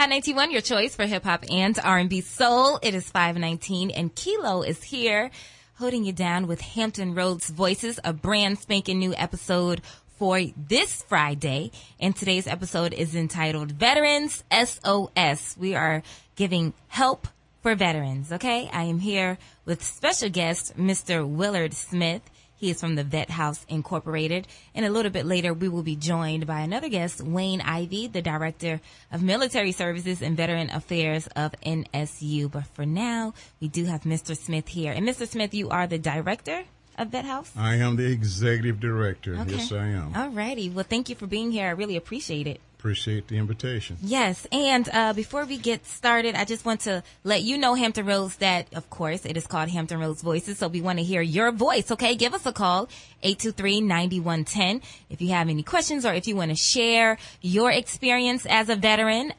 591, your choice for hip-hop and R&B soul. It is 519, and Khilo is here, holding you down with Hampton Roads Voices, a brand spanking new episode for this Friday. And today's episode is entitled Veterans SOS. We are giving help for veterans, okay? I am here with special guest, Mr. Willard Smith. He is from the Vethouse Incorporated. And a little bit later, we will be joined by another guest, Wayne Ivy, the Director of Military Services and Veteran Affairs of NSU. But for now, we do have Mr. Smith here. And Mr. Smith, you are the Director of Vethouse? I am the Executive Director. Okay. Yes, I am. All righty. Well, thank you for being here. I really appreciate it. Appreciate the invitation. Yes, and before we get started, I just want to let you know, Hampton Roads, that, of course, it is called Hampton Roads Voices, so we want to hear your voice, okay? Give us a call, 823-9110, if you have any questions or if you want to share your experience as a veteran,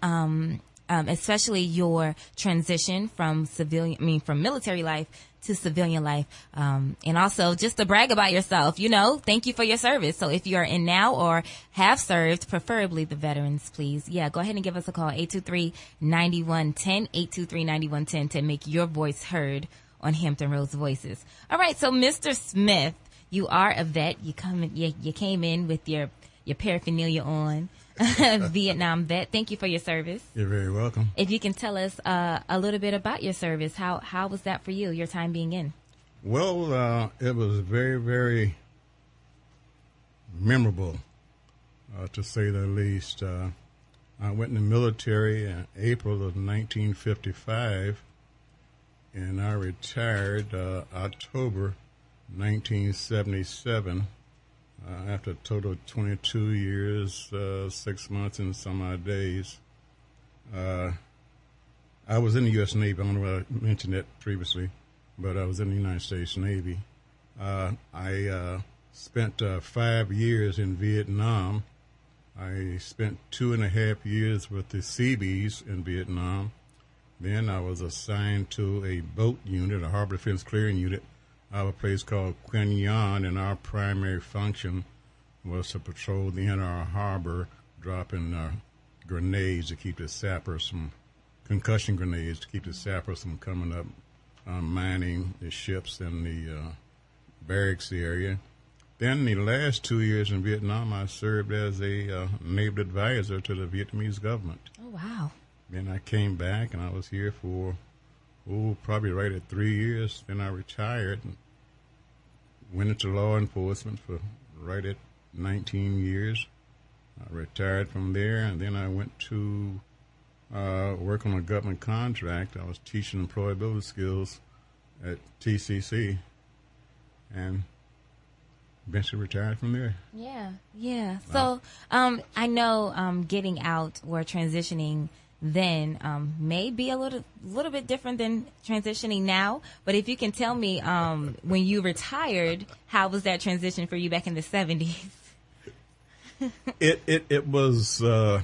especially your transition from from military life to civilian life, and also just to brag about yourself, thank you for your service. So if you are in now or have served, preferably the veterans, please, go ahead and give us a call, 823-9110, 823-9110, to make your voice heard on Hampton Roads Voices. All right, so Mr. Smith, you are a vet. You came in with your paraphernalia on. Vietnam vet. Thank you for your service. You're very welcome. If you can tell us a little bit about your service, how was that for you, your time being in? Well, it was very, very memorable, to say the least. I went in the military in April of 1955, and I retired October 1977. After a total of 22 years, 6 months, and some odd days. I was in the U.S. Navy. I don't know if I mentioned that previously, but I was in the United States Navy. I spent 5 years in Vietnam. I spent 2.5 years with the Seabees in Vietnam. Then I was assigned to a boat unit, a harbor defense clearing unit, of a place called Quang Nhân, and our primary function was to patrol the inner harbor, dropping grenades to keep the sappers from, concussion grenades to keep the sappers from coming up, mining the ships in the barracks area. Then the last 2 years in Vietnam, I served as a naval advisor to the Vietnamese government. Oh, wow. Then I came back, and I was here for probably right at 3 years. Then I retired and went into law enforcement for right at 19 years. I retired from there, and then I went to work on a government contract. I was teaching employability skills at TCC, and eventually retired from there. Yeah. So I know getting out or transitioning then may be a little bit different than transitioning now. But if you can tell me, when you retired, how was that transition for you back in the 70s? It was, I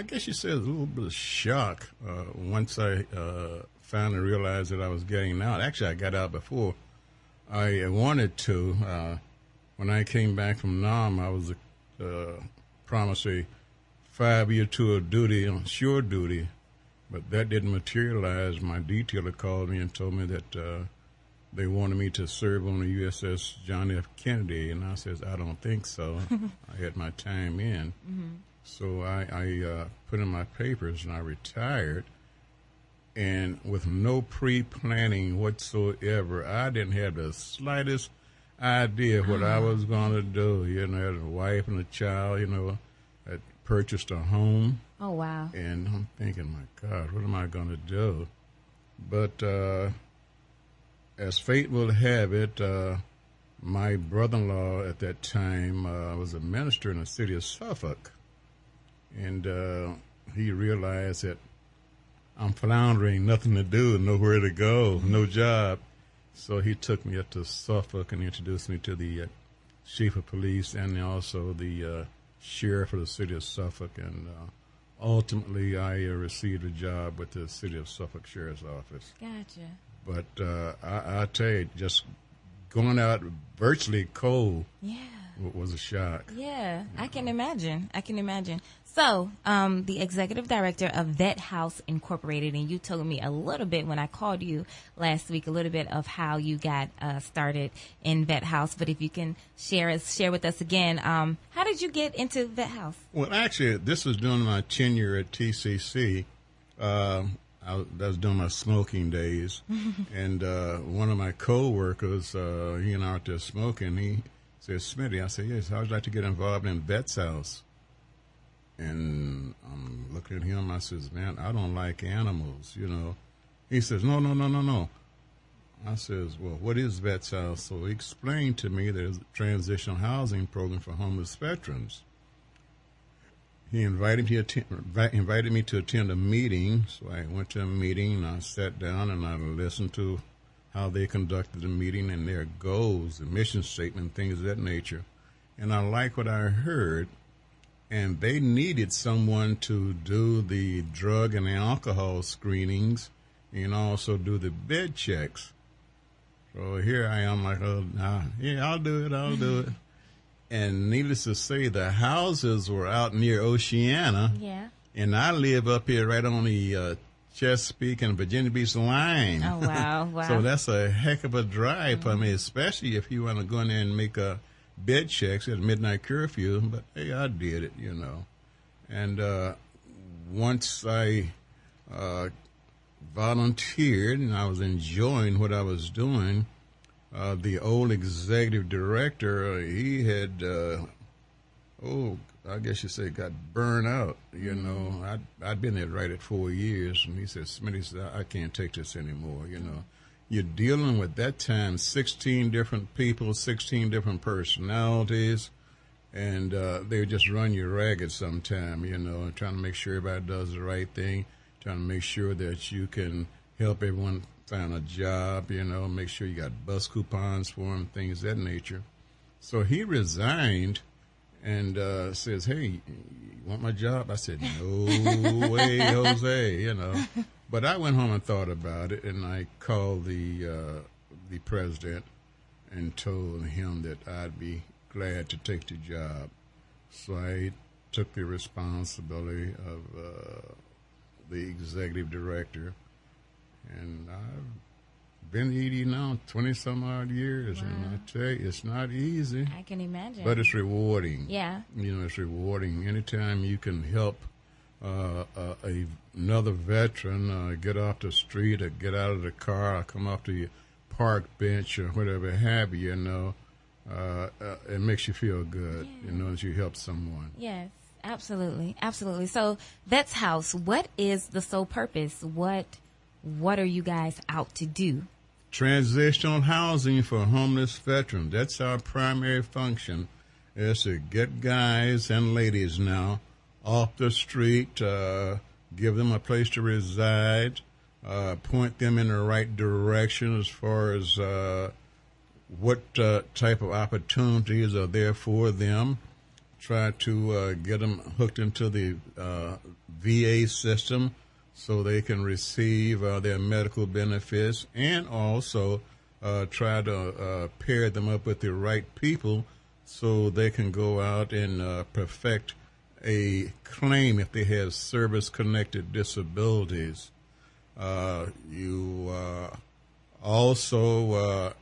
guess you said, a little bit of shock once I finally realized that I was getting out. Actually, I got out before I wanted to. When I came back from Nam, I was promised a 5-year tour of duty on shore duty, but that didn't materialize. My detailer called me and told me that they wanted me to serve on the USS John F. Kennedy, and I said, I don't think so. I had my time in. Mm-hmm. So I put in my papers and I retired, and with no pre-planning whatsoever, I didn't have the slightest idea what I was going to do. I had a wife and a child, I purchased a home. Oh, wow. And I'm thinking, my God, what am I going to do? But as fate will have it, my brother-in-law at that time was a minister in the city of Suffolk. And he realized that I'm floundering, nothing to do, nowhere to go, no job. So he took me up to Suffolk and introduced me to the chief of police and also the sheriff of the city of Suffolk, and ultimately I received a job with the city of Suffolk Sheriff's Office. Gotcha. But I tell you, just going out virtually cold was a shock. Yeah, I can imagine. So, the executive director of Vethouse Incorporated, and you told me a little bit when I called you last week, a little bit of how you got started in Vethouse. But if you can share with us again, how did you get into Vethouse? Well, actually, this was during my tenure at TCC. I was during my smoking days, and one of my co-workers, he and I out there smoking, he said, Smitty, I said, yes, I would like to get involved in Vethouse. And I'm looking at him, I says, man, I don't like animals, you know. He says, no. I says, well, what is Vethouse? So he explained to me there's a transitional housing program for homeless veterans. He invited me to attend a meeting, so I went to a meeting, and I sat down and I listened to how they conducted the meeting and their goals, the mission statement, things of that nature. And I liked what I heard. And they needed someone to do the drug and alcohol screenings and also do the bed checks. So here I am like, yeah, I'll do it. And needless to say, the houses were out near Oceana. Yeah. And I live up here right on the Chesapeake and Virginia Beach line. Oh, wow. So that's a heck of a drive for me, especially if you want to go in there and make a bed checks at midnight curfew, but hey, I did it, you know. And once I volunteered and I was enjoying what I was doing, the old executive director, he had, I guess you say, got burned out, you know. I'd been there right at 4 years, and he said, Smitty, I can't take this anymore, you know. You're dealing with, that time, 16 different people, 16 different personalities, and they just run you ragged sometime, you know, and trying to make sure everybody does the right thing, trying to make sure that you can help everyone find a job, you know, make sure you got bus coupons for them, things of that nature. So he resigned and says, hey, you want my job? I said, no way, Jose, you know. But I went home and thought about it, and I called the president and told him that I'd be glad to take the job. So I took the responsibility of the executive director, and I've been ED now 20-some-odd years, Wow. and I tell you, it's not easy. I can imagine. But it's rewarding. Yeah. You know, it's rewarding. Anytime you can help another veteran get off the street or get out of the car or come off the park bench or whatever have you, you know, it makes you feel good, you know, as you help someone. Yes, absolutely. So Vethouse, what is the sole purpose? What are you guys out to do? Transitional housing for homeless veterans. That's our primary function, is to get guys and ladies now off the street, give them a place to reside, point them in the right direction as far as what type of opportunities are there for them, try to get them hooked into the VA system so they can receive their medical benefits, and also try to pair them up with the right people so they can go out and perfect a claim if they have service-connected disabilities. You also,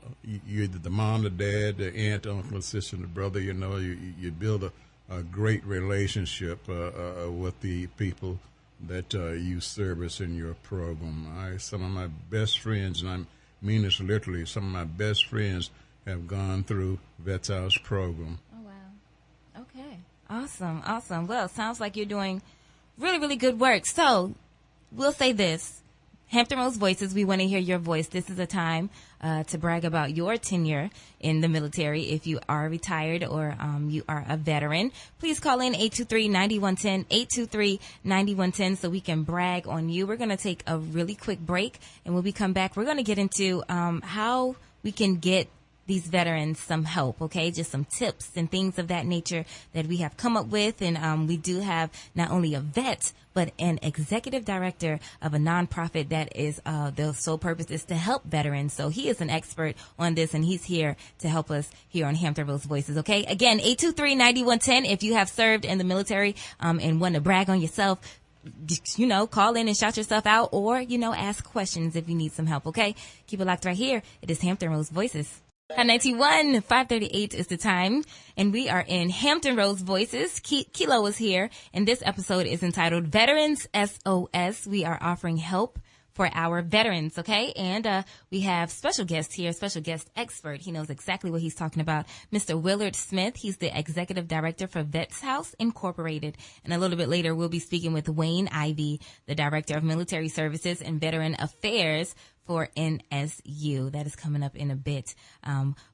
you're the mom, the dad, the aunt, uncle, sister, and the brother, you know, you build a great relationship with the people that you service in your program. Some of my best friends, and I mean this literally, some of my best friends have gone through Vethouse program. Oh, wow. Okay. Awesome. Well, sounds like you're doing really, really good work. So we'll say this. Hampton Roads Voices, we want to hear your voice. This is a time to brag about your tenure in the military. If you are retired or you are a veteran, please call in 823-9110, 823-9110, so we can brag on you. We're going to take a really quick break, and when we come back, we're going to get into how we can get these veterans some help, okay? Just some tips and things of that nature that we have come up with. And we do have not only a vet, but an executive director of a nonprofit that is the sole purpose is to help veterans. So he is an expert on this, and he's here to help us here on Hampton Roads Voices, okay? Again, 823-9110 if you have served in the military and want to brag on yourself. Call in and shout yourself out, or, ask questions if you need some help, okay? Keep it locked right here. It is Hampton Roads Voices. 91, 5:38 is the time, and we are in Hampton Roads Voices. Khilo is here, and this episode is entitled Veterans SOS. We are offering help for our veterans, okay? And we have special guest here, special guest expert. He knows exactly what he's talking about. Mr. Willard Smith. He's the executive director for Vethouse Incorporated. And a little bit later, we'll be speaking with Wayne Ivy, the director of military services and veteran affairs for NSU. That is coming up in a bit.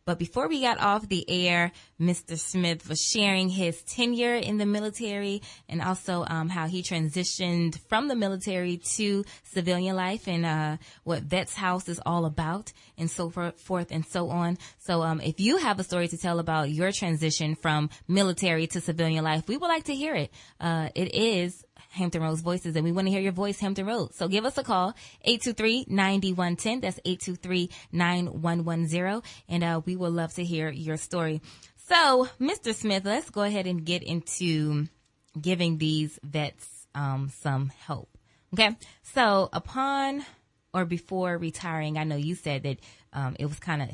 But before we got off the air, Mr. Smith was sharing his tenure in the military and also how he transitioned from the military to civilian life and what Vethouse is all about and so forth and so on. So if you have a story to tell about your transition from military to civilian life, we would like to hear it. It is Hampton Roads Voices, and we want to hear your voice, Hampton Roads. So give us a call, 823-9110. That's 823-9110. And we would love to hear your story. So, Mr. Smith, let's go ahead and get into giving these vets some help. Okay? So, upon or before retiring, I know you said that it was kind of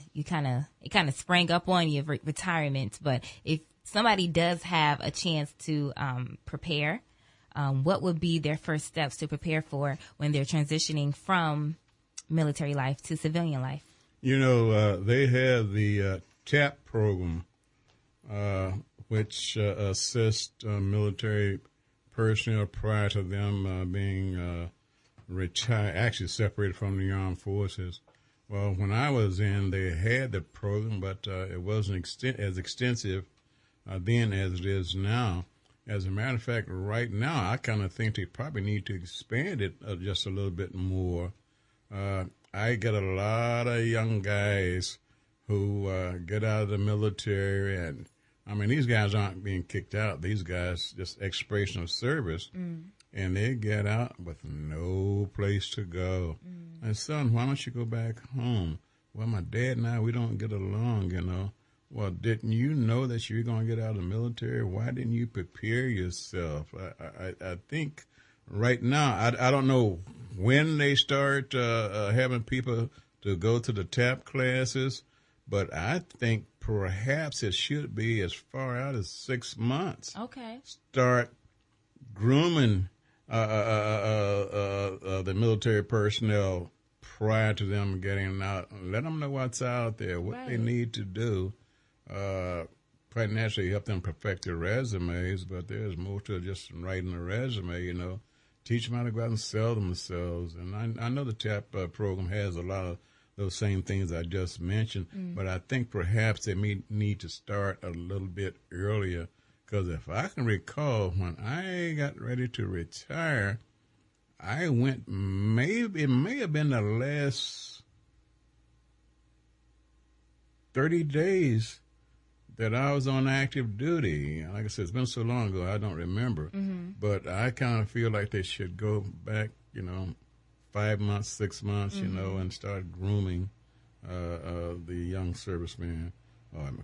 sprang up on you, retirement. But if somebody does have a chance to prepare, what would be their first steps to prepare for when they're transitioning from military life to civilian life? They have the TAP program, which assists military personnel prior to them being retired, actually separated from the armed forces. Well, when I was in, they had the program, but it wasn't as extensive then as it is now. As a matter of fact, right now, I kind of think they probably need to expand it just a little bit more. I get a lot of young guys who get out of the military, and these guys aren't being kicked out. These guys just expiration of service, and they get out with no place to go. And son, why don't you go back home? Well, my dad and I, we don't get along, Well, didn't you know that you were going to get out of the military? Why didn't you prepare yourself? I think right now, I don't know when they start having people to go to the TAP classes, but I think perhaps it should be as far out as 6 months. Okay. Start grooming the military personnel prior to them getting out. Let them know what's out there, what they need to do. Quite naturally help them perfect their resumes, but there's more to just writing a resume, Teach them how to go out and sell themselves. And I know the TAP program has a lot of those same things I just mentioned, but I think perhaps they may need to start a little bit earlier, because if I can recall, when I got ready to retire, I went, it may have been the last 30 days that I was on active duty. Like I said, it's been so long ago, I don't remember. But I kind of feel like they should go back, 5 months, 6 months, and start grooming the young serviceman.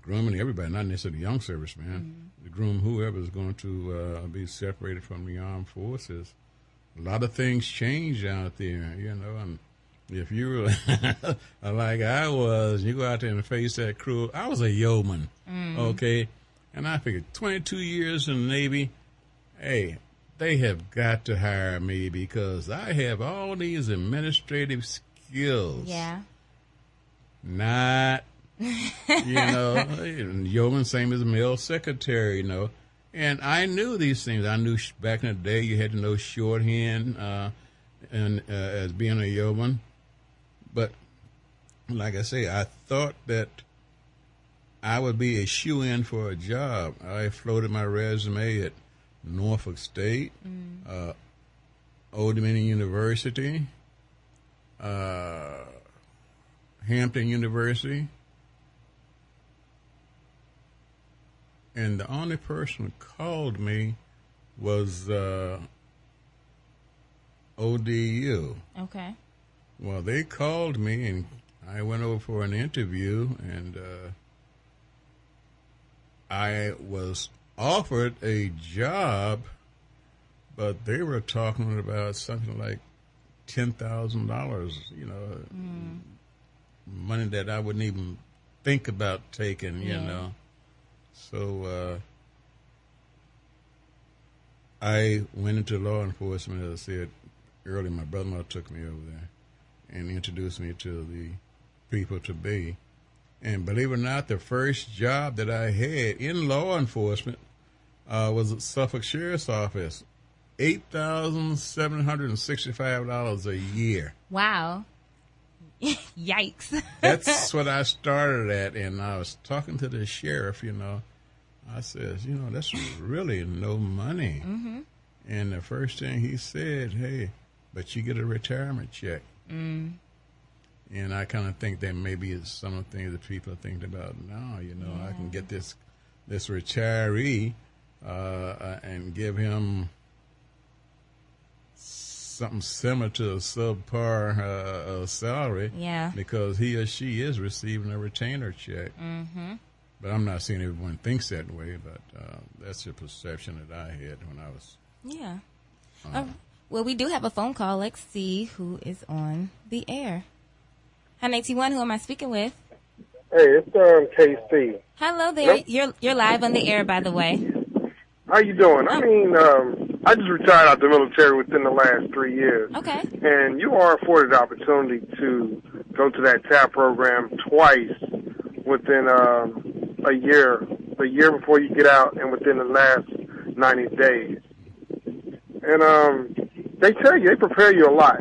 Grooming everybody, not necessarily the young serviceman. To groom whoever is going to be separated from the armed forces. A lot of things change out there, and if you were like I was, you go out there and face that crew. I was a yeoman, okay? And I figured 22 years in the Navy, hey, they have got to hire me because I have all these administrative skills. Yeah. Not, yeoman, same as a male secretary, And I knew these things. I knew back in the day you had to know shorthand and as being a yeoman. But like I say, I thought that I would be a shoo-in for a job. I floated my resume at Norfolk State, Old Dominion University, Hampton University, and the only person who called me was ODU. Okay. Well, they called me, and I went over for an interview, and I was offered a job, but they were talking about something like $10,000, money that I wouldn't even think about taking, you know. So I went into law enforcement, as I said earlier. My brother-in-law took me over there and introduced me to the people to be. And believe it or not, the first job that I had in law enforcement was at Suffolk Sheriff's Office. $8,765 a year. Wow. Yikes. That's what I started at, and I was talking to the sheriff, I said, that's really no money. Mm-hmm. And the first thing he said, hey, but you get a retirement check. Mm. And I kind of think that maybe it's some of the things that people are thinking about now. I can get this retiree and give him something similar to a subpar salary, because he or she is receiving a retainer check. Mm-hmm. But I'm not saying everyone thinks that way, but that's the perception that I had when I was. Yeah. Well, we do have a phone call. Let's see who is on the air. Hi, 91. Who am I speaking with? Hey, it's KC. Hello there. Yep. You're live on the air, by the way. How you doing? I mean, I just retired out the military within the last 3 years. Okay. And you are afforded the opportunity to go to that TAP program twice within a year before you get out, and within the last 90 days. And they prepare you a lot.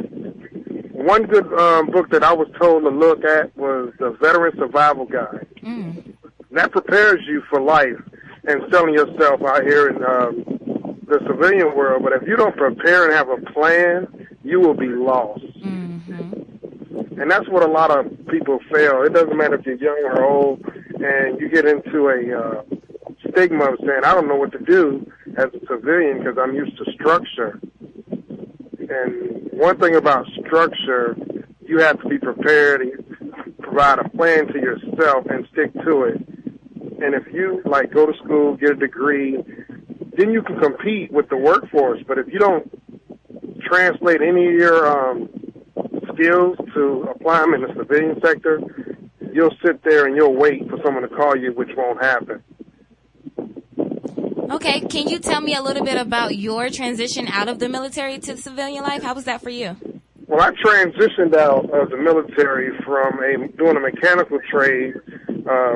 One good book that I was told to look at was the Veteran Survival Guide. Mm. That prepares you for life and selling yourself out here in the civilian world. But if you don't prepare and have a plan, you will be lost. Mm-hmm. And that's what a lot of people fail. It doesn't matter if you're young or old, and you get into a stigma of saying, I don't know what to do as a civilian because I'm used to structure. And one thing about structure, you have to be prepared and provide a plan to yourself and stick to it. And if you, go to school, get a degree, then you can compete with the workforce. But if you don't translate any of your skills to apply them in the civilian sector, you'll sit there and you'll wait for someone to call you, which won't happen. Okay, can you tell me a little bit about your transition out of the military to civilian life? How was that for you? Well, I transitioned out of the military from doing a mechanical trade,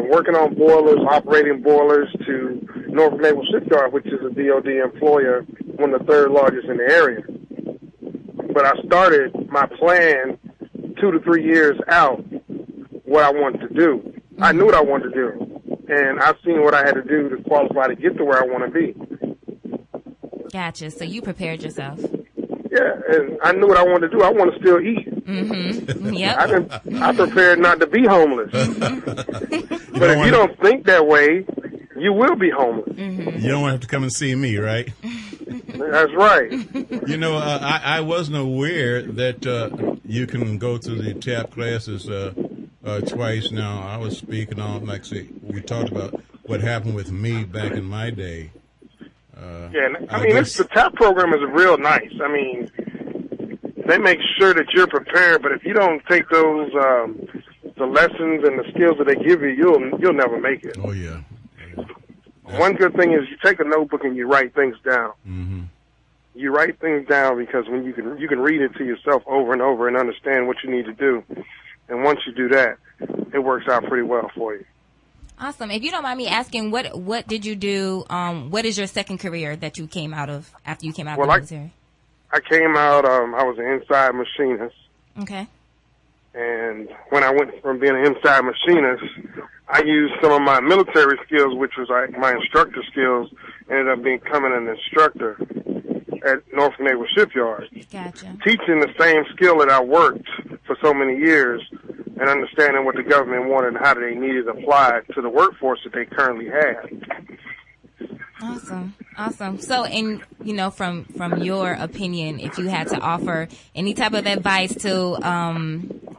working on boilers, operating boilers, to Norfolk Naval Shipyard, which is a DOD employer, one of the third largest in the area. But I started my plan 2 to 3 years out, what I wanted to do. Mm-hmm. I knew what I wanted to do. And I've seen what I had to do to qualify to get to where I want to be. Gotcha. So you prepared yourself. Yeah, and I knew what I wanted to do. I want to still eat. Mm-hmm. Yep. I prepared not to be homeless. Mm-hmm. But if you don't think that way, you will be homeless. Mm-hmm. You don't have to come and see me, right? That's right. I wasn't aware that you can go to the TAP classes twice now. I was speaking on, we talked about what happened with me back in my day. The TAP program is real nice. I mean, they make sure that you're prepared, but if you don't take those, the lessons and the skills that they give you, you'll never make it. Oh, yeah. One good thing is you take a notebook and you write things down. Mm-hmm. You write things down because when you can read it to yourself over and over and understand what you need to do. And once you do that, it works out pretty well for you. Awesome. If you don't mind me asking, what did you do? What is your second career that you came out of after you came out of the military? I came out, I was an inside machinist. Okay. And when I went from being an inside machinist, I used some of my military skills, which was my instructor skills, ended up becoming an instructor at Norfolk Naval Shipyard. Gotcha. Teaching the same skill that I worked for so many years and understanding what the government wanted and how they needed applied to the workforce that they currently had. Awesome. So, from your opinion, if you had to offer any type of advice to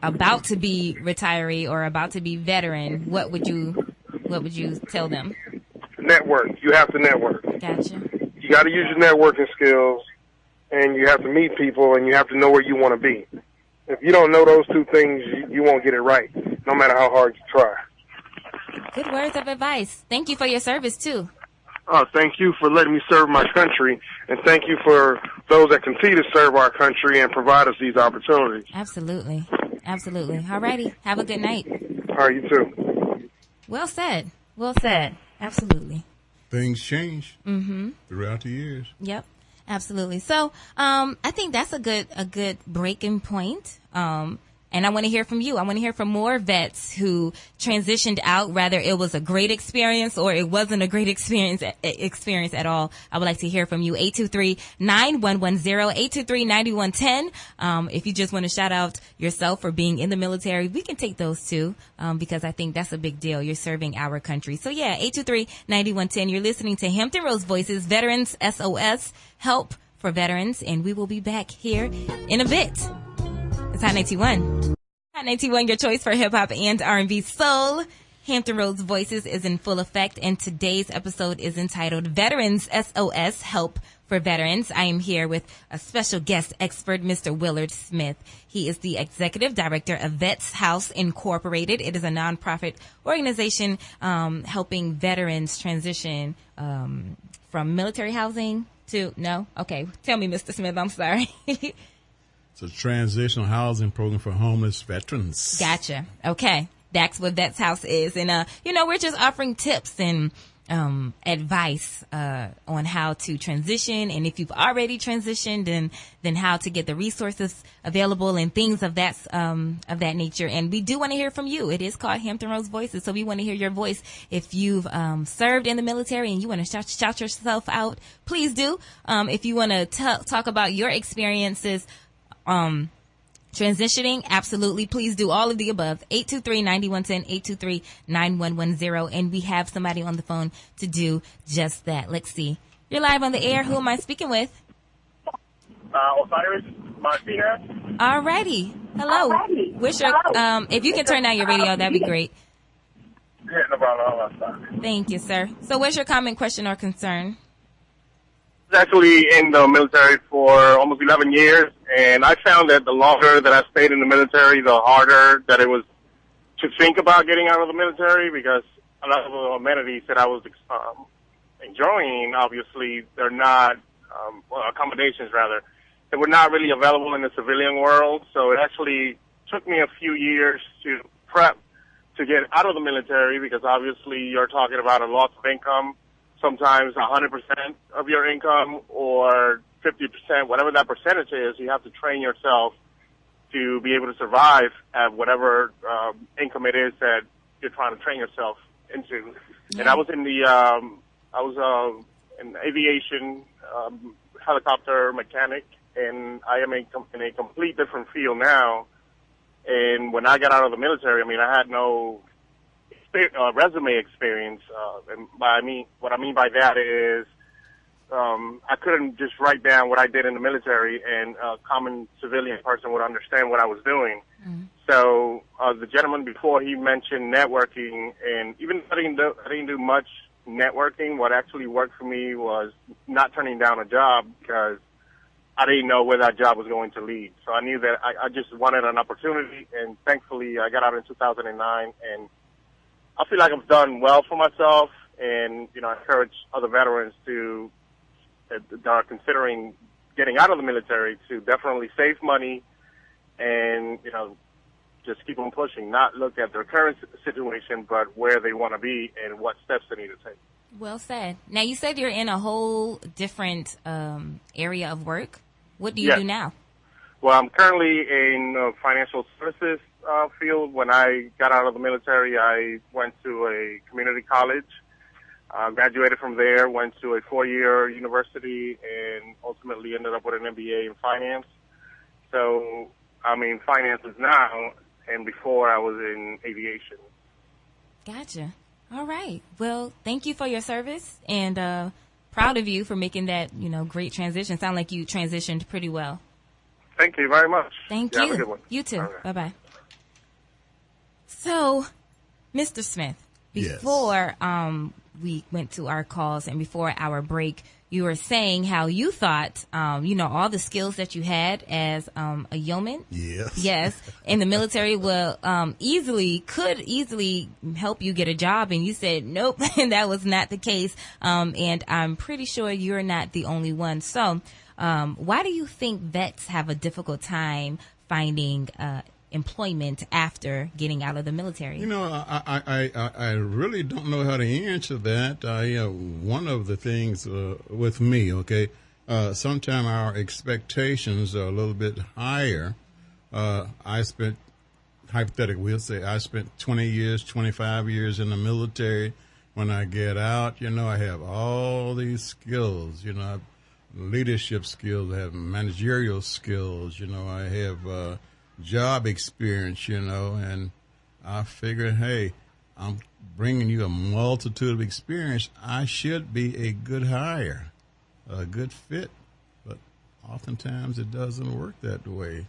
about to be retiree or about to be veteran, what would you tell them? Network. You have to network. Gotcha. You got to use your networking skills, and you have to meet people, and you have to know where you want to be. If you don't know those two things, you won't get it right, no matter how hard you try. Good words of advice. Thank you for your service, too. Thank you for letting me serve my country, and thank you for those that continue to serve our country and provide us these opportunities. Absolutely. All righty. Have a good night. All right, you too. Well said. Absolutely. Things change throughout the years. Yep. Absolutely. So, I think that's a good breaking point. And I want to hear from you. I want to hear from more vets who transitioned out, whether it was a great experience or it wasn't a great experience at all. I would like to hear from you. 823-9110, 823-9110. If you just want to shout out yourself for being in the military, we can take those too, because I think that's a big deal. You're serving our country. So yeah, 823-9110. You're listening to Hampton Roads Voices, Veterans SOS, Help for Veterans, and we will be back here in a bit. It's Hot 91. Hot 91, your choice for hip-hop and R&B soul. Hampton Roads Voices is in full effect, and today's episode is entitled Veterans SOS, Help for Veterans. I am here with a special guest expert, Mr. Willard Smith. He is the executive director of Vethouse Incorporated. It is a nonprofit organization helping veterans transition from military housing to, no? Okay, tell me, Mr. Smith, I'm sorry. It's a transitional housing program for homeless veterans. Gotcha. Okay. That's what Vethouse is. And, we're just offering tips and advice on how to transition. And if you've already transitioned, then how to get the resources available and things of that nature. And we do want to hear from you. It is called Hampton Roads Voices. So we want to hear your voice. If you've served in the military and you want to shout yourself out, please do. If you want to talk about your experiences, transitioning, absolutely. Please do all of the above. 823-9110, 823-9110. And we have somebody on the phone to do just that. Let's see. You're live on the air. Who am I speaking with? Osiris Martinez. All righty. Hello. Wish your, if you can turn down your radio, that'd be great. Yeah, no problem. Thank you, sir. So what's your comment, question, or concern? I was actually in the military for almost 11 years, and I found that the longer that I stayed in the military, the harder that it was to think about getting out of the military, because a lot of the amenities that I was enjoying, obviously, they're not, accommodations rather, they were not really available in the civilian world. So it actually took me a few years to prep to get out of the military, because obviously you're talking about a loss of income, sometimes 100% of your income or 50%, whatever that percentage is. You have to train yourself to be able to survive at whatever income it is that you're trying to train yourself into. Yeah. And I was in the in aviation, helicopter mechanic, and I am in a complete different field now. And when I got out of the military, I mean, I had no resume experience, and what I mean by that is I couldn't just write down what I did in the military and a common civilian person would understand what I was doing. Mm-hmm. So the gentleman before, he mentioned networking, and even though I didn't do much networking, what actually worked for me was not turning down a job, because I didn't know where that job was going to lead. So I knew that I just wanted an opportunity, and thankfully I got out in 2009, and I feel like I've done well for myself, and, I encourage other veterans that are considering getting out of the military to definitely save money and, just keep on pushing, not look at their current situation, but where they want to be and what steps they need to take. Well said. Now, you said you're in a whole different area of work. What do you do now? Well, I'm currently in financial services field. When I got out of the military, I went to a community college, graduated from there, went to a 4-year university, and ultimately ended up with an MBA in finance. So I'm in finances now, and before I was in aviation. Gotcha. All right. Well, thank you for your service, and proud of you for making that, great transition. Sound like you transitioned pretty well. Thank you very much. Thank you. you. Have a good one. You too. Okay. Bye-bye. So, Mr. Smith, Yes. before we went to our calls and before our break, you were saying how you thought, all the skills that you had as a yeoman. Yes. Yes. In the military will could easily help you get a job. And you said, nope, and that was not the case. And I'm pretty sure you're not the only one. So why do you think vets have a difficult time finding employment after getting out of the military? I really don't know how to answer that. One of the things with me, okay, sometimes our expectations are a little bit higher. Hypothetically, we'll say I spent 20 years, 25 years in the military. When I get out, I have all these skills, leadership skills, I have managerial skills, I have job experience, and I figured, hey, I'm bringing you a multitude of experience. I should be a good hire, a good fit, but oftentimes it doesn't work that way.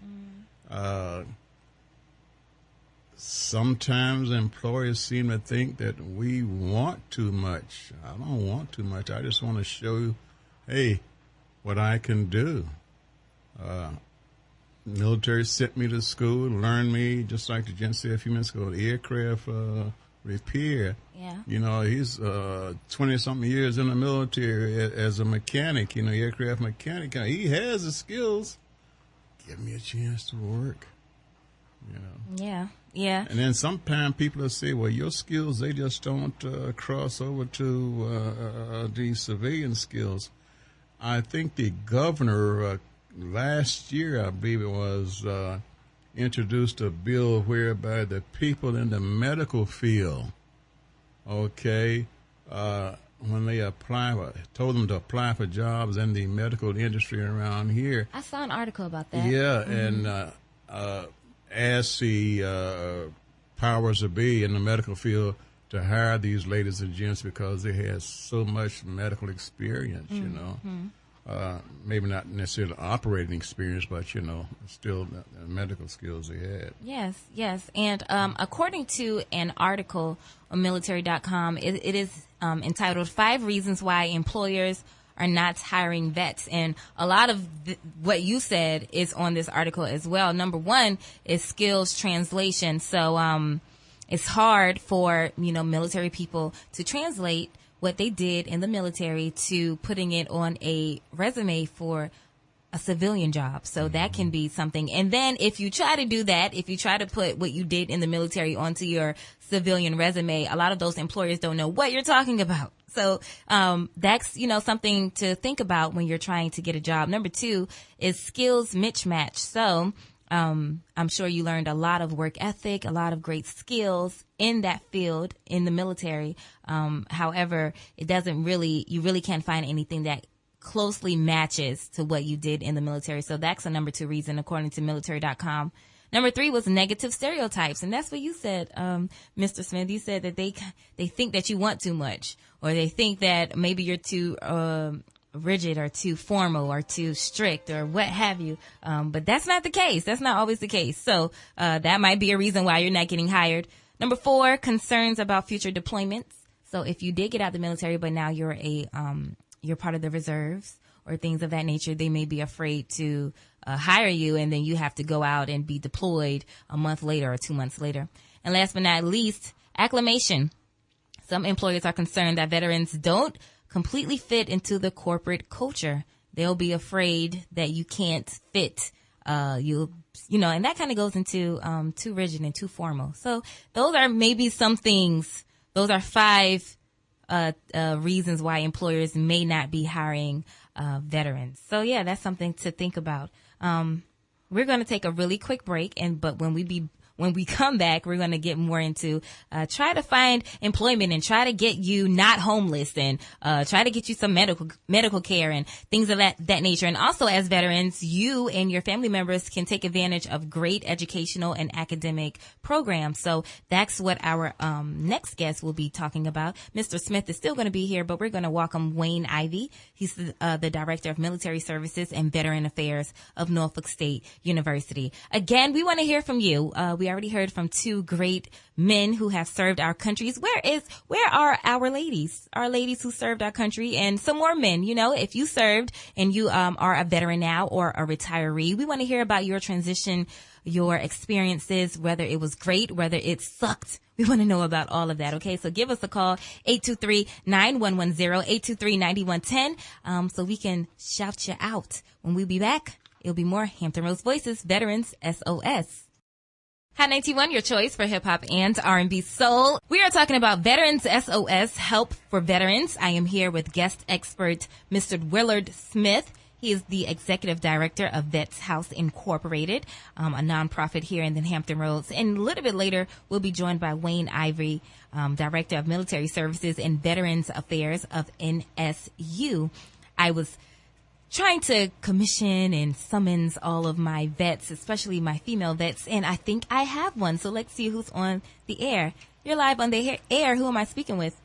Sometimes employers seem to think that we want too much. I don't want too much. I just want to show you, hey, what I can do. Military sent me to school, learned me, just like the gent said a few minutes ago, aircraft repair. Yeah. He's 20-something years in the military as a mechanic, aircraft mechanic. He has the skills. Give me a chance to work, Yeah. Yeah. And then sometimes people will say, well, your skills, they just don't cross over to the civilian skills. I think the governor last year, I believe it was, introduced a bill whereby the people in the medical field, okay, when they told them to apply for jobs in the medical industry around here. I saw an article about that. Yeah, and asked the powers that be in the medical field to hire these ladies and gents because they had so much medical experience, maybe not necessarily operating experience, but, still the medical skills they had. Yes. And according to an article on military.com, it is entitled 5 Reasons Why Employers Are Not Hiring Vets. And a lot of what you said is on this article as well. Number 1 is skills translation. So it's hard for, military people to translate what they did in the military to putting it on a resume for a civilian job. So that can be something. And then if you try to do that, if you try to put what you did in the military onto your civilian resume, a lot of those employers don't know what you're talking about. So that's, something to think about when you're trying to get a job. Number 2 is skills mismatch. So I'm sure you learned a lot of work ethic, a lot of great skills in that field in the military. However, you really can't find anything that closely matches to what you did in the military. So that's a number 2 reason, according to military.com. Number 3 was negative stereotypes. And that's what you said, Mr. Smith. You said that they think that you want too much, or they think that maybe you're too rigid or too formal or too strict or what have you. But that's not the case. That's not always the case. So that might be a reason why you're not getting hired. Number 4, concerns about future deployments. So if you did get out of the military, but now you're you're part of the reserves or things of that nature, they may be afraid to hire you, and then you have to go out and be deployed a month later or 2 months later. And last but not least, acclimation. Some employers are concerned that veterans don't completely fit into the corporate culture. They'll be afraid that you can't fit. And that kind of goes into too rigid and too formal. So those are maybe some things. Those are 5 reasons why employers may not be hiring veterans. So yeah, that's something to think about. We're going to take a really quick break, but when when we come back, we're going to get more into try to find employment and try to get you not homeless and try to get you some medical care and things of that nature. And also, as veterans, you and your family members can take advantage of great educational and academic programs. So that's what our next guest will be talking about. Mr. Smith is still going to be here, but we're going to welcome Wayne Ivey. He's the Director of Military Services and Veteran Affairs of Norfolk State University. Again, we want to hear from you. We already heard from two great men who have served our countries. Where are our ladies who served our country, and some more men? You know, if you served and you are a veteran now or a retiree, we want to hear about your transition, your experiences, whether it was great, whether it sucked. We want to know about all of that. Okay, so give us a call, 823-9110, 823-9110, so we can shout you out. When we be back, it'll be more Hampton Roads Voices, Veterans SOS. Hot 91, your choice for hip-hop and R&B soul. We are talking about Veterans SOS, help for veterans. I am here with guest expert, Mr. Willard Smith. He is the executive director of Vethouse Incorporated, a nonprofit here in the Hampton Roads. And a little bit later, we'll be joined by Wayne Ivey, director of military services and veterans affairs of NSU. I was trying to commission and summons all of my vets, especially my female vets, and I think I have one. So let's see who's on the air. You're live on the air. Who am I speaking with?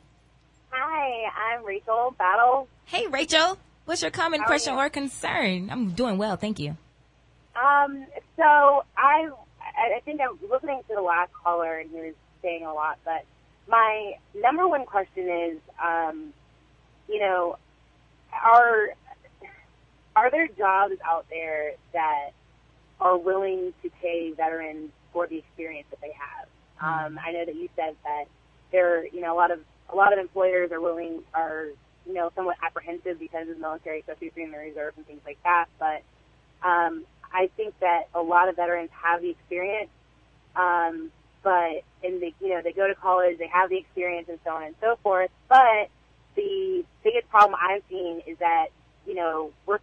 Hi, I'm Rachel Battle. Hey, Rachel. What's your comment, question, or concern? I'm doing well, thank you. So I think I'm listening to the last caller, and he was saying a lot, but my number one question is, are there jobs out there that are willing to pay veterans for the experience that they have? I know that you said that there, a lot of employers are somewhat apprehensive because of the military, especially if you're in the reserve and things like that. But I think that a lot of veterans have the experience, they go to college, they have the experience, and so on and so forth. But the biggest problem I'm seeing is that we're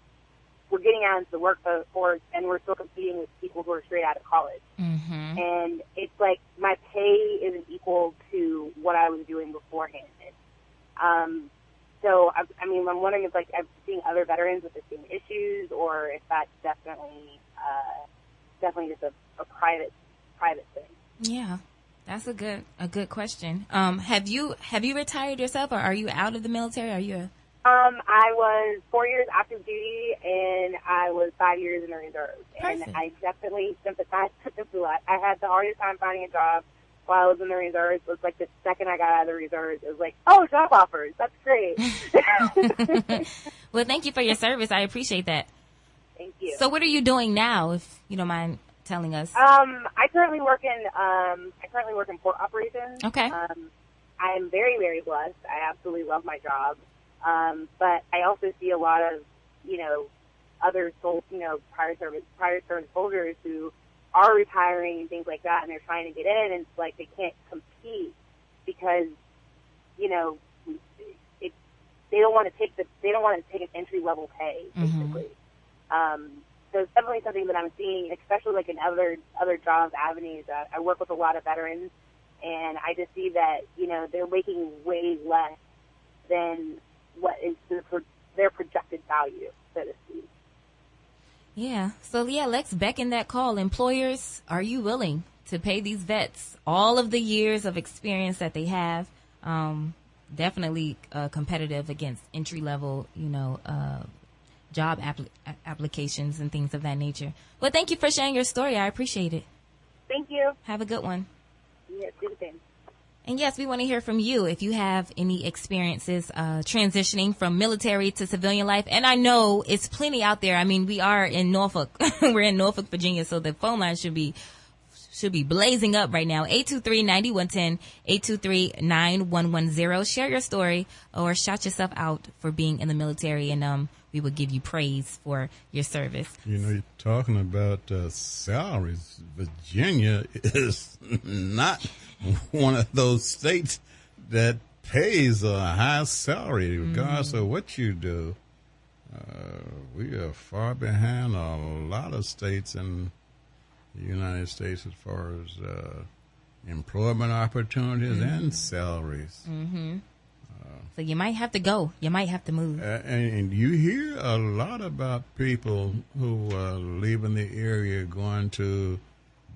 getting out into the workforce and we're still competing with people who are straight out of college. Mm-hmm. And it's like my pay isn't equal to what I was doing beforehand. So, I'm wondering if, I'm seeing other veterans with the same issues, or if that's definitely just a private thing. Yeah, that's a good question. Have you retired yourself, or are you out of the military? Are you I was 4 years active duty, and I was 5 years in the reserves. Perfect. And I definitely sympathize with this a lot. I had the hardest time finding a job while I was in the reserves. It was like the second I got out of the reserves, it was like, oh, job offers. That's great. Well, thank you for your service. I appreciate that. Thank you. So what are you doing now, if you don't mind telling us? I currently work in port operations. Okay. I am very, very blessed. I absolutely love my job. But I also see a lot of, other prior service soldiers who are retiring and things like that, and they're trying to get in, and it's like they can't compete because, they don't want to take an entry level pay, basically. Mm-hmm. So it's definitely something that I'm seeing, especially like in other jobs, avenues. I work with a lot of veterans, and I just see that, they're making way less than what is their projected value, so to speak. Yeah. So, let's beckon that call. Employers, are you willing to pay these vets all of the years of experience that they have? Definitely competitive against entry-level, job applications and things of that nature. Well, thank you for sharing your story. I appreciate it. Thank you. Have a good one. Yes, do the same. And yes, we want to hear from you if you have any experiences transitioning from military to civilian life. And I know it's plenty out there. I mean, we are in Norfolk. We're in Norfolk, Virginia, so the phone line should be blazing up right now. 823-9110, 823-9110. Share your story or shout yourself out for being in the military, and we will give you praise for your service. You're talking about salaries. Virginia is not one of those states that pays a high salary regardless of what you do. We are far behind a lot of states, and the United States as far as employment opportunities and salaries. Mm-hmm. So you might have to go. You might have to move. And you hear a lot about people who are leaving the area, going to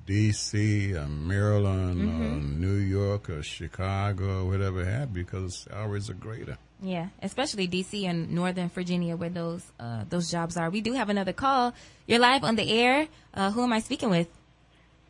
D.C., or Maryland, or New York, or Chicago, or whatever have you, because salaries are greater. Yeah, especially D.C. and Northern Virginia, where those jobs are. We do have another call. You're live on the air. Who am I speaking with?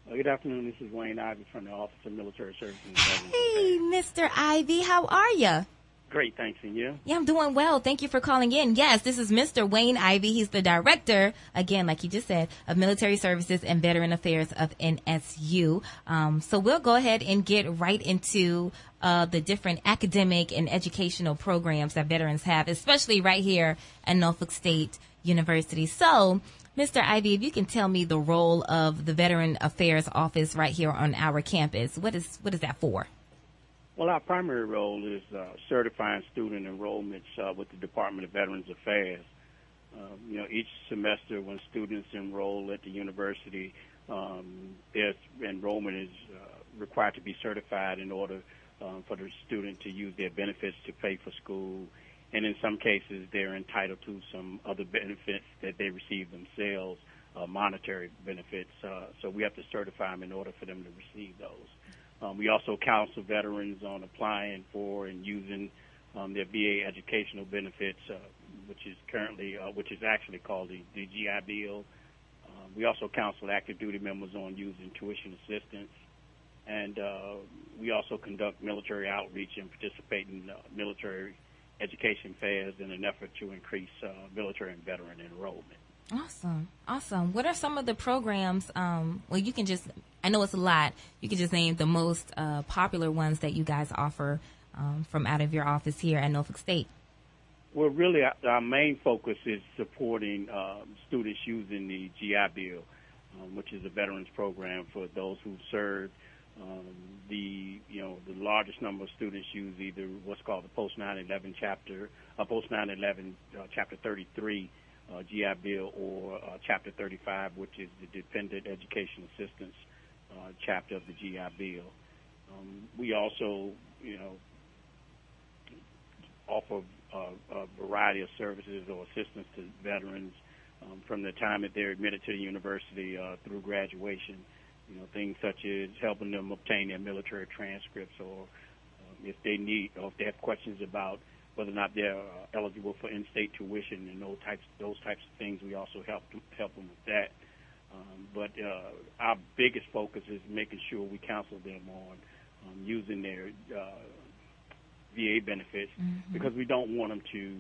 Good afternoon. This is Wayne Ivy from the Office of Military Services. Hey, Mr. Ivy, how are you? Great, thanks. And you? Yeah, I'm doing well. Thank you for calling in. Yes, this is Mr. Wayne Ivy. He's the director, again, like you just said, of Military Services and Veteran Affairs of NSU. So we'll go ahead and get right into the different academic and educational programs that veterans have, especially right here at Norfolk State University. So, Mr. Ivy, if you can tell me the role of the Veteran Affairs Office right here on our campus, what is that for? Well, our primary role is certifying student enrollments with the Department of Veterans Affairs. Each semester when students enroll at the university, their enrollment is required to be certified in order for the student to use their benefits to pay for school. And in some cases, they're entitled to some other benefits that they receive themselves, monetary benefits. So we have to certify them in order for them to receive those. We also counsel veterans on applying for and using their VA educational benefits, which is actually called the GI Bill. We also counsel active duty members on using tuition assistance, and we also conduct military outreach and participate in military education fairs in an effort to increase military and veteran enrollment. Awesome. What are some of the programs? Well, you can just, I know it's a lot. You can just name the most popular ones that you guys offer from out of your office here at Norfolk State. Well, really, our main focus is supporting students using the GI Bill, which is a veterans program for those who served. The largest number of students use either what's called the post 9/11 chapter, post 9/11 chapter 33 GI Bill, or chapter 35, which is the Dependent Education Assistance chapter of the GI Bill. We also, offer a variety of services or assistance to veterans from the time that they're admitted to the university through graduation. Things such as helping them obtain their military transcripts, or if they need, or if they have questions about whether or not they're eligible for in-state tuition and those types of things. We also help them with that. But our biggest focus is making sure we counsel them on using their VA benefits, because we don't want them to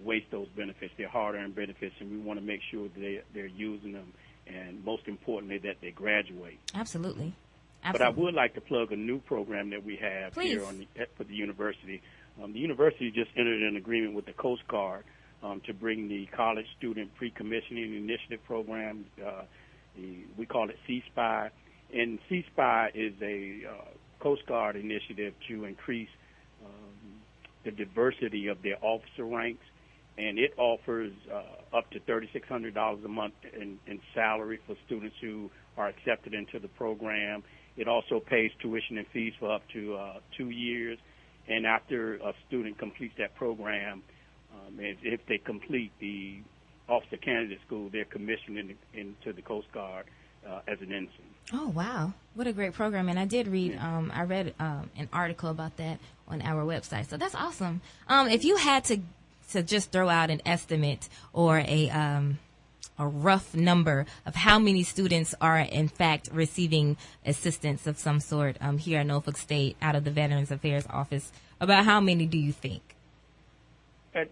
waste those benefits. They're hard-earned benefits, and we want to make sure they're using them, and most importantly, that they graduate. Absolutely. But I would like to plug a new program that we have here for the university. The university just entered an agreement with the Coast Guard to bring the College Student Pre-Commissioning Initiative program. We call it C-SPY. And C-SPY is a Coast Guard initiative to increase the diversity of their officer ranks. And it offers up to $3,600 a month in salary for students who are accepted into the program. It also pays tuition and fees for up to 2 years. And after a student completes that program, if they complete the Officer Candidate School, they're commissioned into the Coast Guard as an ensign. Oh, wow. What a great program. And I did read, I read an article about that on our website. So that's awesome. If you had to just throw out an estimate or a rough number of how many students are in fact receiving assistance of some sort here at Norfolk State out of the Veterans Affairs Office, about how many do you think? At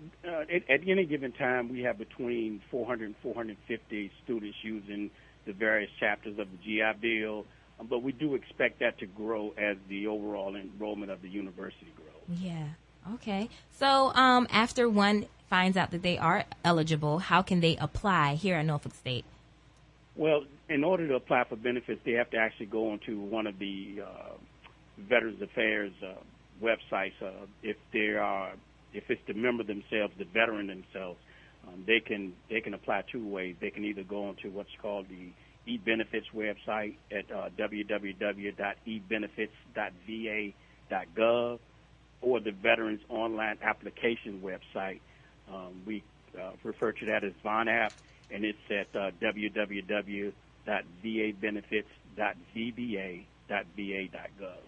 any given time, we have between 400 and 450 students using the various chapters of the GI Bill, but we do expect that to grow as the overall enrollment of the university grows. Yeah. Okay. So after one finds out that they are eligible, how can they apply here at Norfolk State? Well, in order to apply for benefits, they have to actually go onto one of the Veterans Affairs websites. If it's the member themselves, the veteran themselves, they can apply two ways. They can either go onto what's called the e-benefits website at www.ebenefits.va.gov or the Veterans Online Application website. We refer to that as VONAP, and it's at www.vabenefits.vba.va.gov.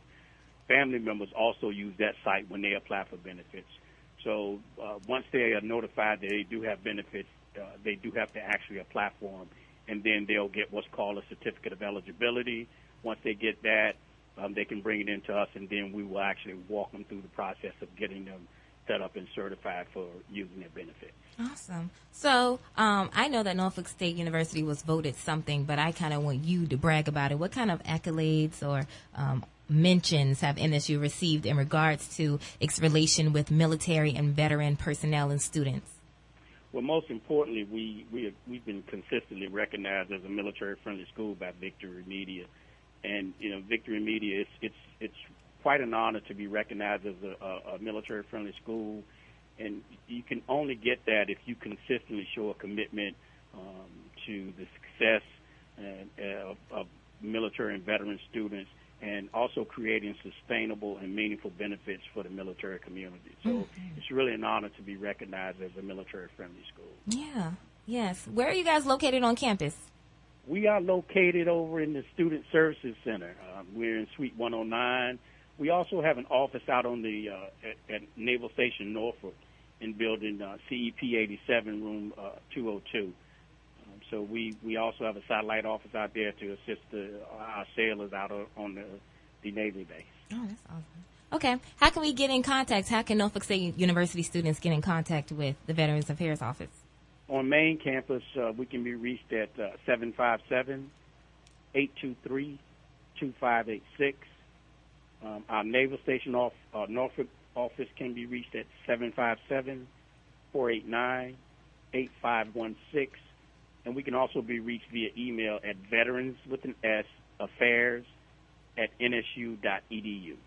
Family members also use that site when they apply for benefits. So once they are notified that they do have benefits, they do have to actually apply for them, and then they'll get what's called a certificate of eligibility. Once they get that, they can bring it into us, and then we will actually walk them through the process of getting them set up and certified for using their benefits. Awesome. So I know that Norfolk State University was voted something, but I kind of want you to brag about it. What kind of accolades or mentions have NSU received in regards to its relation with military and veteran personnel and students? Well, most importantly, we've been consistently recognized as a military-friendly school by Victory Media, and Victory Media, it's quite an honor to be recognized as a military-friendly school, and you can only get that if you consistently show a commitment to the success of military and veteran students, and also creating sustainable and meaningful benefits for the military community. So it's really an honor to be recognized as a military-friendly school. Yeah, yes. Where are you guys located on campus? We are located over in the Student Services Center. We're in Suite 109. We also have an office out on the at Naval Station Norfolk in building CEP 87, room 202. So we also have a satellite office out there to assist our sailors out on the Navy base. Oh, that's awesome. Okay. How can we get in contact? How can Norfolk State University students get in contact with the Veterans Affairs Office? On main campus, we can be reached at 757-823-2586. Our Naval Station Norfolk office can be reached at 757-489-8516. And we can also be reached via email at veterans@nsu.edu.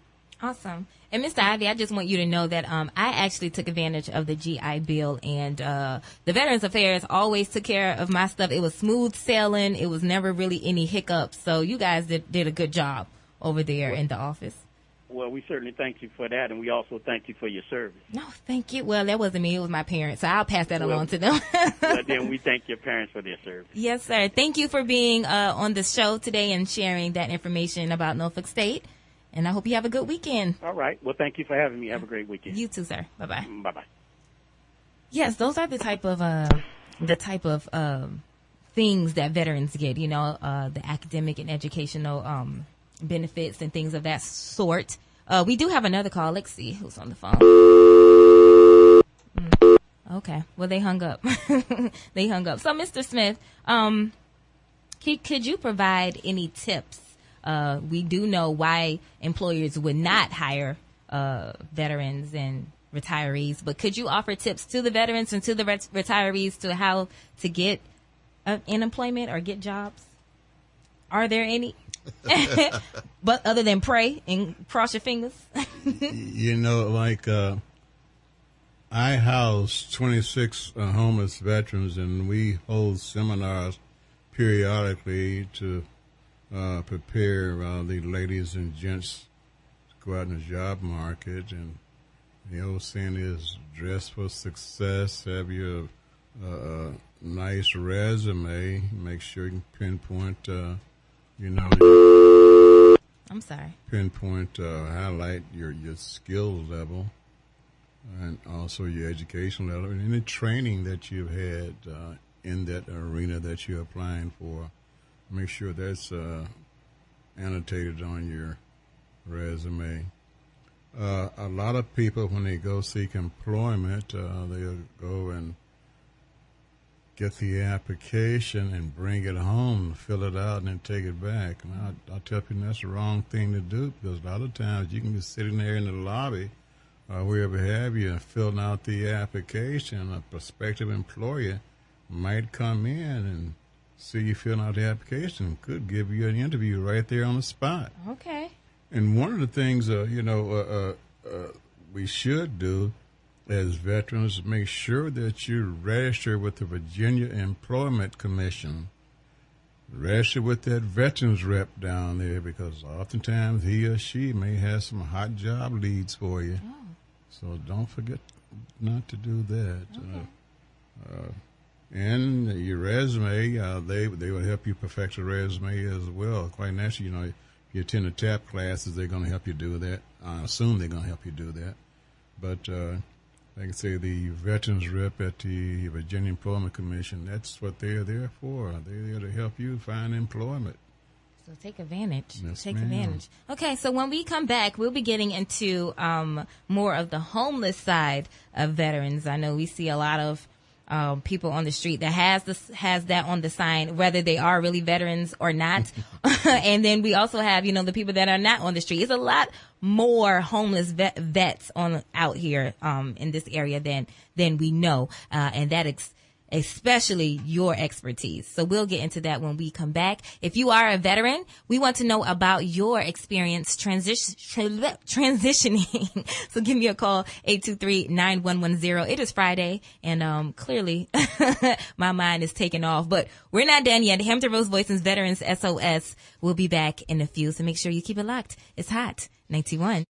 Awesome. And Mr. Ivy, I just want you to know that I actually took advantage of the GI Bill, and the Veterans Affairs always took care of my stuff. It was smooth sailing. It was never really any hiccups. So you guys did a good job over there in the office. Well, we certainly thank you for that, and we also thank you for your service. No, thank you. Well, that wasn't me. It was my parents, so I'll pass that along to them. Well, then we thank your parents for their service. Yes, sir. Thank you for being on the show today and sharing that information about Norfolk State, and I hope you have a good weekend. All right. Well, thank you for having me. Have a great weekend. You too, sir. Bye-bye. Bye-bye. Yes, those are the type of things that veterans get, the academic and educational benefits and things of that sort. We do have another call. Let's see who's on the phone. Okay. Well, they hung up. They hung up. So, Mr. Smith, could you provide any tips? We do know why employers would not hire veterans and retirees, but could you offer tips to the veterans and to the retirees to how to get employment or get jobs? Are there any? But other than pray and cross your fingers. I house 26 homeless veterans, and we hold seminars periodically to prepare the ladies and gents to go out in the job market. And the old saying is, dress for success, have your nice resume, make sure you can pinpoint I'm sorry. Highlight your skill level and also your education level and any training that you've had in that arena that you're applying for. Make sure that's annotated on your resume. A lot of people, when they go seek employment, they'll go and get the application and bring it home, fill it out, and then take it back. And I tell people that's the wrong thing to do, because a lot of times you can be sitting there in the lobby or wherever have you and filling out the application. A prospective employer might come in and see you filling out the application, could give you an interview right there on the spot. Okay. And one of the things, we should do as veterans, make sure that you register with the Virginia Employment Commission. register with that veterans rep down there, because oftentimes he or she may have some hot job leads for you. Oh. So don't forget not to do that. Okay. And your resume, they will help you perfect your resume as well. Quite naturally, if you attend the TAP classes, they're going to help you do that. I assume they're going to help you do that. But like I say, the veterans rep at the Virginia Employment Commission, that's what they're there for. They're there to help you find employment. So take advantage. Yes, take ma'am. advantage. Okay, so when we come back, we'll be getting into more of the homeless side of veterans. I know we see a lot of people on the street that has that on the sign, whether they are really veterans or not. And then we also have, the people that are not on the street. It's a lot more homeless vets out here in this area than we know, and that especially your expertise. So we'll get into that when we come back. If you are a veteran, we want to know about your experience transitioning. So give me a call, 823-9110. It is Friday, and clearly my mind is taking off, but we're not done yet. Hampton Roads Voices Veterans SOS will be back in a few, so make sure you keep it locked. It's hot. 91.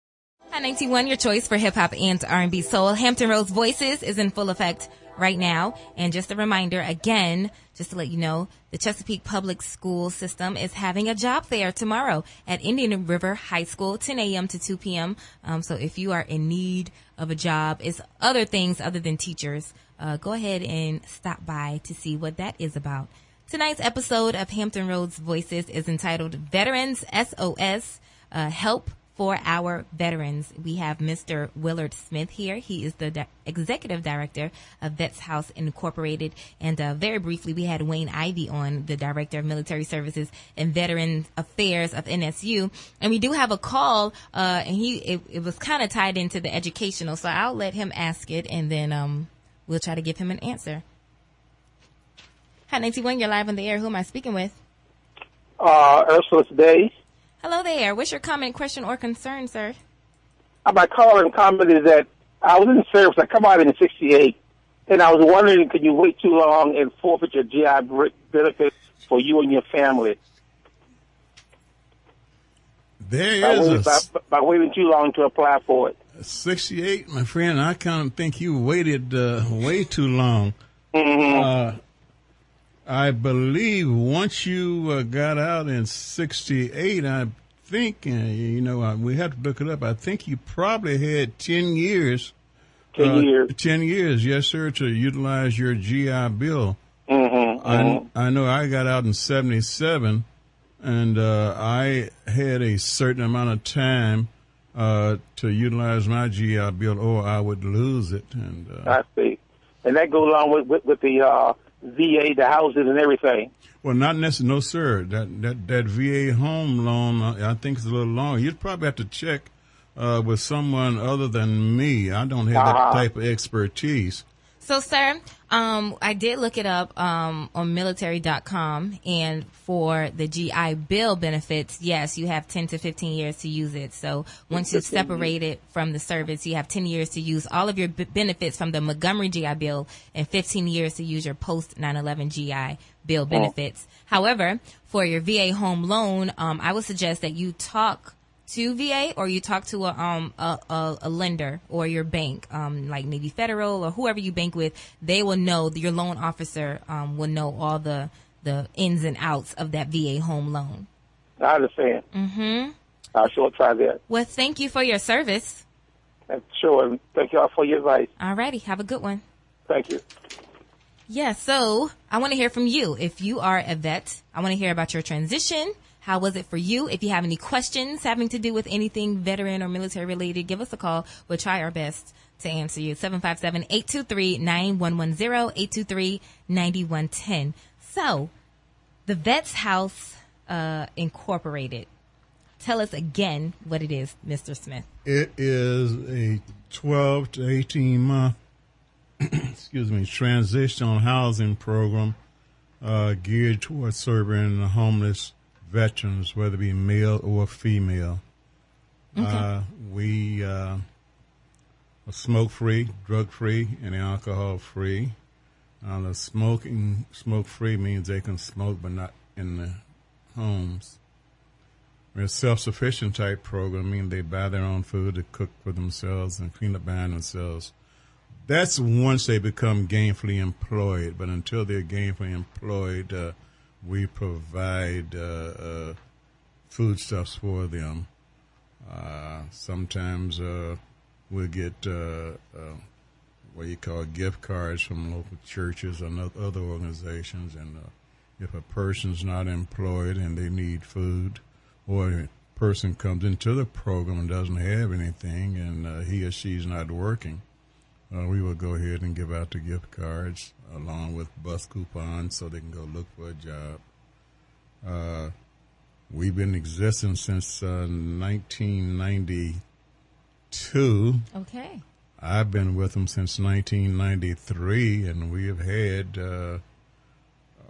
Hot 91, your choice for hip-hop and R&B soul. Hampton Roads Voices is in full effect right now. And just a reminder, again, just to let you know, the Chesapeake Public School System is having a job fair tomorrow at Indian River High School, 10 a.m. to 2 p.m. So if you are in need of a job, it's other things other than teachers, go ahead and stop by to see what that is about. Tonight's episode of Hampton Roads Voices is entitled Veterans SOS, Help for Our Veterans. We have Mr. Willard Smith here. He is the executive director of Vethouse Incorporated. And very briefly, we had Wayne Ivey on, the director of military services and veteran affairs of NSU. And we do have a call, and it was kind of tied into the educational. So I'll let him ask it, and then we'll try to give him an answer. Hi, 91, you're live on the air. Who am I speaking with? Ursula today. Hello there. What's your comment, question, or concern, sir? My call and comment is that I was in the service. I come out in '68, and I was wondering, could you wait too long and forfeit your GI benefits for you and your family? By waiting too long to apply for it. 68, my friend, I kind of think you waited way too long. Mm-hmm. I believe once you got out in 68, I think, we have to look it up. I think you probably had 10 years. 10 years. 10 years, yes, sir, to utilize your GI Bill. Mm-hmm. I know I got out in 77, and I had a certain amount of time to utilize my GI Bill, or I would lose it. And I see. And that goes along with the VA, the houses, and everything. Well, not necessarily. No, sir. That VA home loan, I think, is a little long. You'd probably have to check with someone other than me. I don't have that type of expertise. So, sir, I did look it up on military.com, and for the GI Bill benefits, yes, you have 10 to 15 years to use it. So once you've separated from the service, you have 10 years to use all of your benefits from the Montgomery GI Bill and 15 years to use your post 9/11 GI Bill benefits. However, for your VA home loan, I would suggest that you talk to VA, or you talk to a lender or your bank, like maybe Federal or whoever you bank with. They will know, your loan officer will know all the ins and outs of that VA home loan. I understand. Mm-hmm. I sure try that. Well, thank you for your service. Sure. Thank you all for your advice. All righty. Have a good one. Thank you. Yeah, so I want to hear from you. If you are a vet, I want to hear about your transition. How was it for you? If you have any questions having to do with anything veteran or military related, give us a call. We'll try our best to answer you. 757-823-9110, 823-9110. So, the Vethouse Incorporated. Tell us again what it is, Mr. Smith. It is a 12 to 18 month transitional housing program geared towards serving the homeless veterans, whether it be male or female. Okay. We are smoke-free, drug-free, and alcohol-free. The smoke-free means they can smoke but not in the homes. We're a self-sufficient type program, meaning they buy their own food to cook for themselves and clean up behind themselves. That's once they become gainfully employed, but until they're gainfully employed, we provide foodstuffs for them. Sometimes we'll get what you call gift cards from local churches and other organizations. And if a person's not employed and they need food, or a person comes into the program and doesn't have anything and he or she's not working, we will go ahead and give out the gift cards along with bus coupons so they can go look for a job. We've been existing since 1992. Okay. I've been with them since 1993, and we have had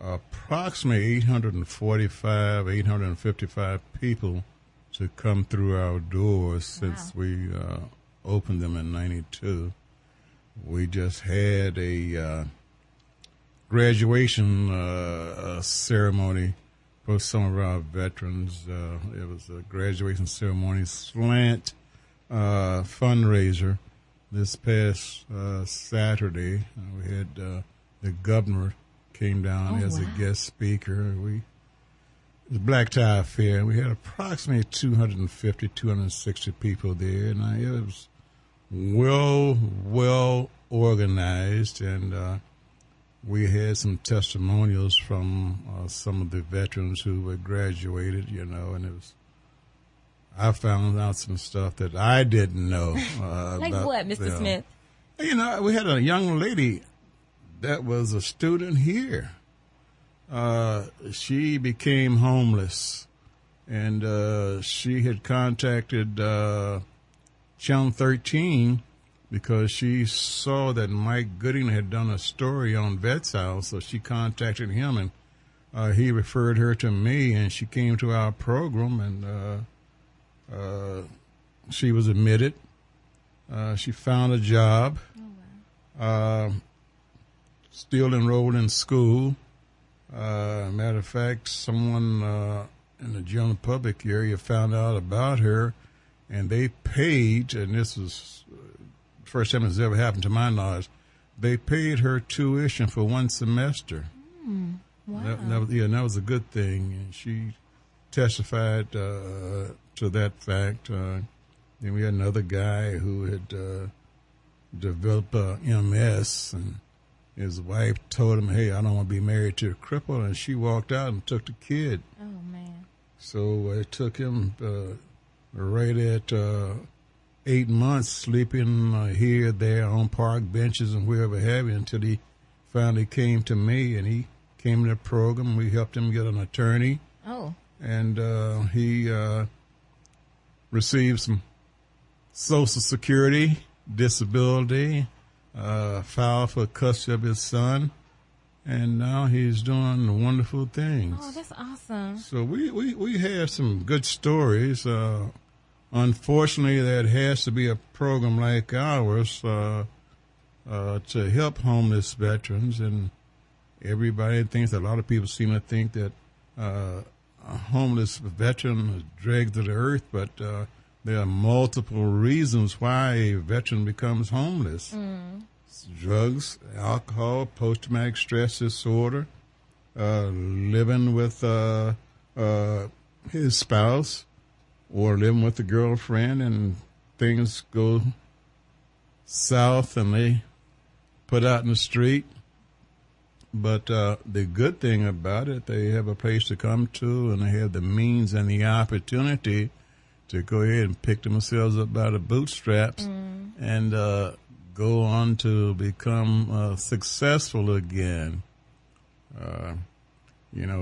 approximately 855 people to come through our doors since we opened them in 92. We just had a graduation ceremony for some of our veterans. It was a graduation ceremony slant fundraiser this past Saturday. We had the governor came down as a guest speaker. It was a black tie affair. We had approximately 250, 260 people there, and it was well organized, and we had some testimonials from some of the veterans who had graduated, and I found out some stuff that I didn't know. Like about what, Mr. them. Smith? We had a young lady that was a student here. She became homeless, and she had contacted Channel 13 because she saw that Mike Gooding had done a story on Vethouse, so she contacted him, and he referred her to me, and she came to our program, and she was admitted. She found a job. Still enrolled in school. Matter of fact, someone in the general public area found out about her, and they paid, and this was the first time it's ever happened to my knowledge, they paid her tuition for one semester. Wow. That was a good thing, and she testified to that fact. Then we had another guy who had developed MS, and his wife told him, "Hey, I don't want to be married to a cripple," and she walked out and took the kid. Oh, man. So it took him right at 8 months sleeping here, there, on park benches and wherever have you, until he finally came to me, and he came to the program. We helped him get an attorney. Oh. And he received some Social Security, disability, filed for custody of his son, and now he's doing wonderful things. Oh, that's awesome. So we have some good stories. Unfortunately, there has to be a program like ours to help homeless veterans, and everybody thinks, a lot of people seem to think that a homeless veteran is dragged to the earth, but there are multiple reasons why a veteran becomes homeless. Drugs, alcohol, post-traumatic stress disorder, living with his spouse, or living with a girlfriend, and things go south and they put out in the street. But the good thing about it, they have a place to come to, and they have the means and the opportunity to go ahead and pick themselves up by the bootstraps and go on to become successful again.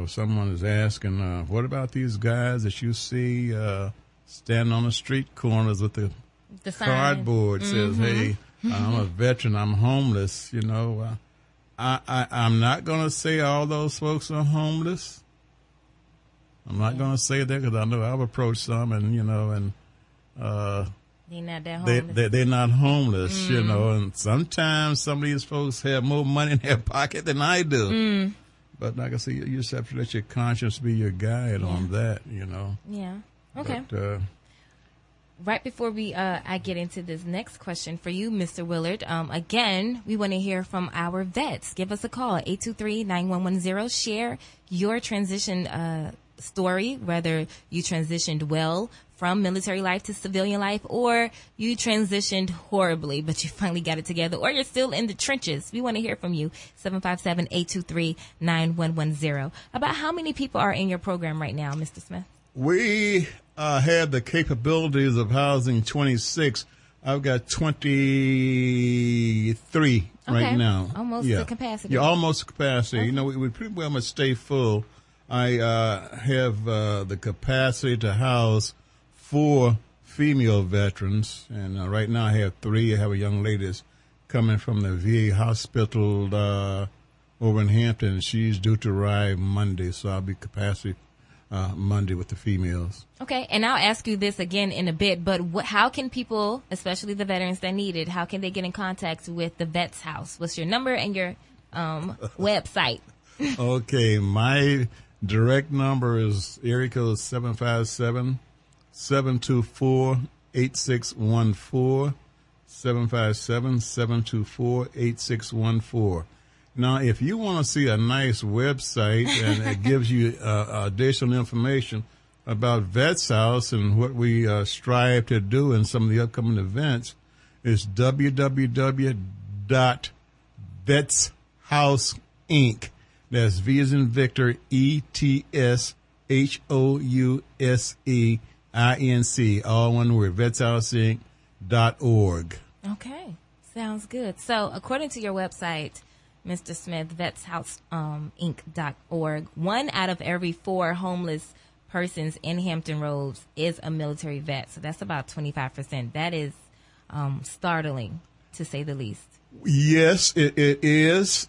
Someone is asking, what about these guys that you see standing on the street corners with the cardboard says, "Hey, I'm a veteran, I'm homeless." I'm not going to say all those folks are homeless. I'm not going to say that because I know I've approached some, and they're not that homeless. They're not homeless, and sometimes some of these folks have more money in their pocket than I do. But like I say, you just have to let your conscience be your guide on that, Yeah. Okay. But, right before I get into this next question for you, Mr. Willard, again, we want to hear from our vets. Give us a call, 823-9110. Share your transition story, whether you transitioned well from military life to civilian life, or you transitioned horribly, but you finally got it together, or you're still in the trenches. We want to hear from you. 757-823-9110. About how many people are in your program right now, Mr. Smith? we have the capabilities of housing 26. I've got 23 right now. Almost the capacity. Yeah, almost capacity. Okay. We pretty well must stay full. I have the capacity to house 4 female veterans, and right now I have 3. I have a young lady that's coming from the VA hospital over in Hampton. She's due to arrive Monday, so I'll be capacity Monday with the females. Okay, and I'll ask you this again in a bit, but how can people, especially the veterans that need it, how can they get in contact with the Vets House? What's your number and your website? Okay, my direct number is area code 757-724-8614, 757-724-8614. Now, if you want to see a nice website and it gives you additional information about Vets House and what we strive to do in some of the upcoming events, it's www.vetshousinc. That's V as in Victor, ETSHOUSEINC, all one word, vetshousinc.org. Okay, sounds good. So, according to your website, Mr. Smith, vetshousinc.org, 1 out of every 4 homeless persons in Hampton Roads is a military vet. So that's about 25%. That is startling, to say the least. Yes, it is.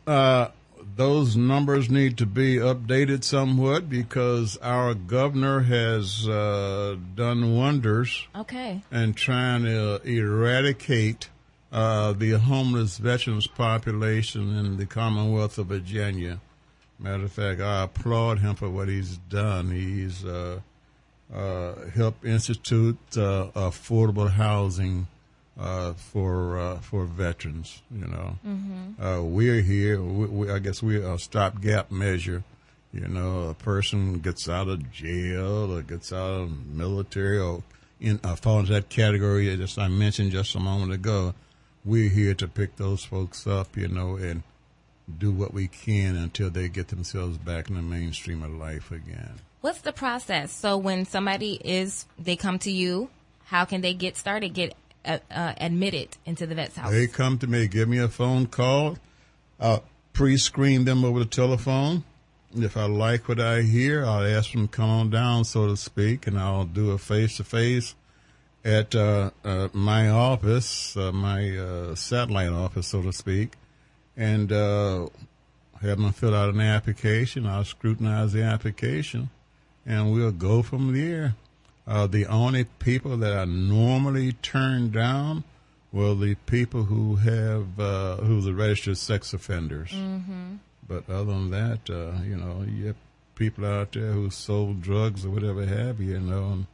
Those numbers need to be updated somewhat because our governor has done wonders. Okay. And trying to eradicate the homeless veterans population in the Commonwealth of Virginia. Matter of fact, I applaud him for what he's done. He's helped institute affordable housing for veterans. We're here. I guess we're a stopgap measure. A person gets out of jail or gets out of military or fall into that category as I mentioned just a moment ago. We're here to pick those folks up, and do what we can until they get themselves back in the mainstream of life again. What's the process? So when they come to you, how can they get started, get admitted into the Vets House? They come to me, give me a phone call. I'll pre-screen them over the telephone. If I like what I hear, I'll ask them to come on down, so to speak, and I'll do a face-to-face at my office, my satellite office, so to speak, and have them fill out an application. I'll scrutinize the application, and we'll go from there. The only people that I normally turn down were the people who have who's the registered sex offenders. Mm-hmm. But other than that, you have people out there who sold drugs or whatever have you, and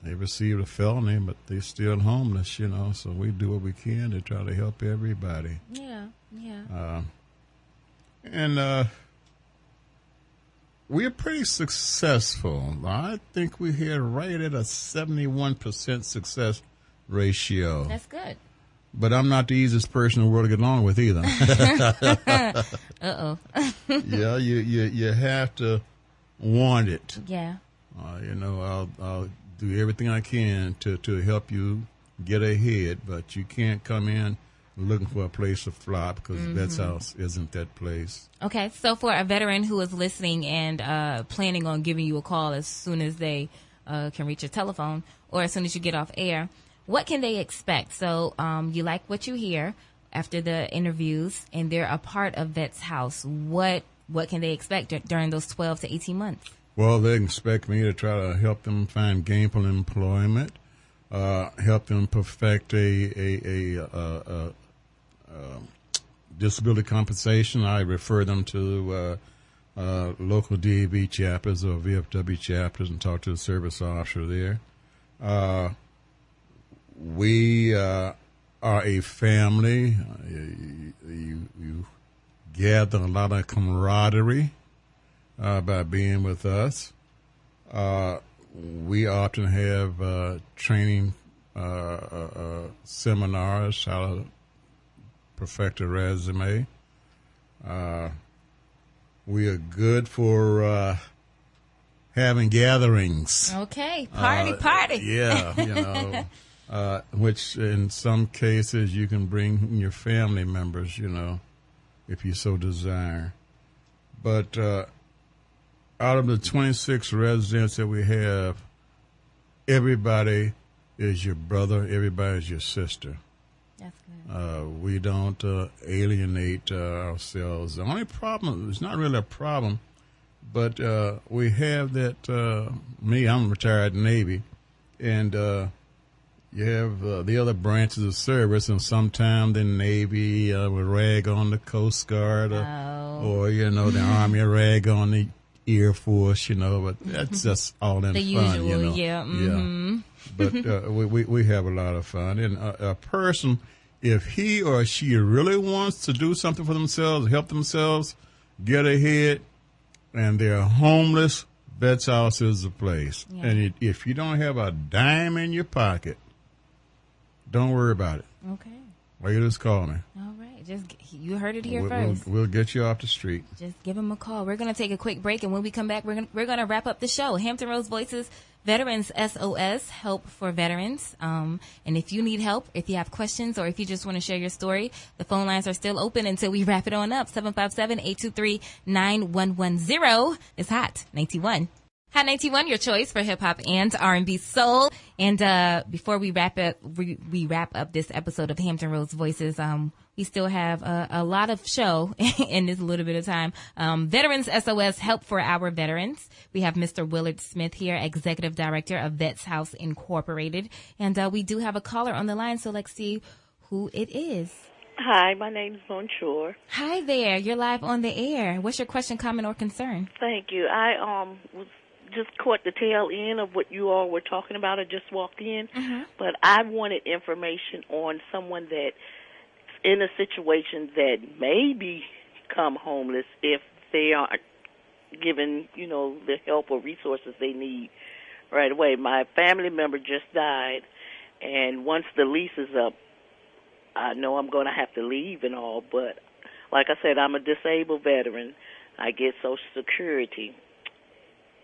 they received a felony, but they're still homeless, so we do what we can to try to help everybody. Yeah. And we're pretty successful. I think we're here right at a 71% success ratio. That's good. But I'm not the easiest person in the world to get along with either. Uh-oh. Yeah, you have to want it. Yeah. I'll do everything I can to help you get ahead, but you can't come in looking for a place to flop because Vets House isn't that place. Okay, so for a veteran who is listening and planning on giving you a call as soon as they can reach your telephone or as soon as you get off air, what can they expect? So you like what you hear after the interviews and they're a part of Vets House. What can they expect during those 12 to 18 months? Well, they expect me to try to help them find gainful employment, help them perfect a disability compensation. I refer them to local DAV chapters or VFW chapters and talk to the service officer there. We are a family. You gather a lot of camaraderie by being with us. We often have training seminars, how to perfect a resume. We are good for having gatherings. Okay, party. Yeah, which in some cases you can bring your family members, if you so desire. But out of the 26 residents that we have, everybody is your brother, everybody is your sister. That's good. We don't alienate ourselves. The only problem, it's not really a problem, but we have that, I'm retired Navy, and you have the other branches of service, and sometimes the Navy will rag on the Coast Guard, or the Army rag on the Air Force, but that's just all in the fun, usual, yeah. Mm-hmm. But we have a lot of fun, and a person, if he or she really wants to do something for themselves, help themselves, get ahead, and they're homeless, Vethouse is the place. Yeah. And if you don't have a dime in your pocket, don't worry about it. Okay. Or you just call me. All right. You heard it here first. We'll get you off the street. Just give them a call. We're going to take a quick break, and when we come back, we're going to wrap up the show. Hampton Roads Voices, Veterans SOS, help for veterans. And if you need help, if you have questions, or if you just want to share your story, the phone lines are still open until we wrap it on up. 757-823-9110. It's Hot 91. Hot 91, your choice for hip hop and R&B soul. And before we wrap up this episode of Hampton Roads Voices, we still have a lot of show in this little bit of time. Veterans SOS, help for our veterans. We have Mr. Willard Smith here, Executive Director of Vethouse Incorporated. And we do have a caller on the line, so let's see who it is. Hi, my name is Bonjour. Hi there. You're live on the air. What's your question, comment, or concern? Thank you. I was just caught the tail end of what you all were talking about. I just walked in. Mm-hmm. But I wanted information on someone that's in a situation that may become homeless if they aren't given, the help or resources they need right away. My family member just died, and once the lease is up, I know I'm going to have to leave and all, but like I said, I'm a disabled veteran. I get Social Security.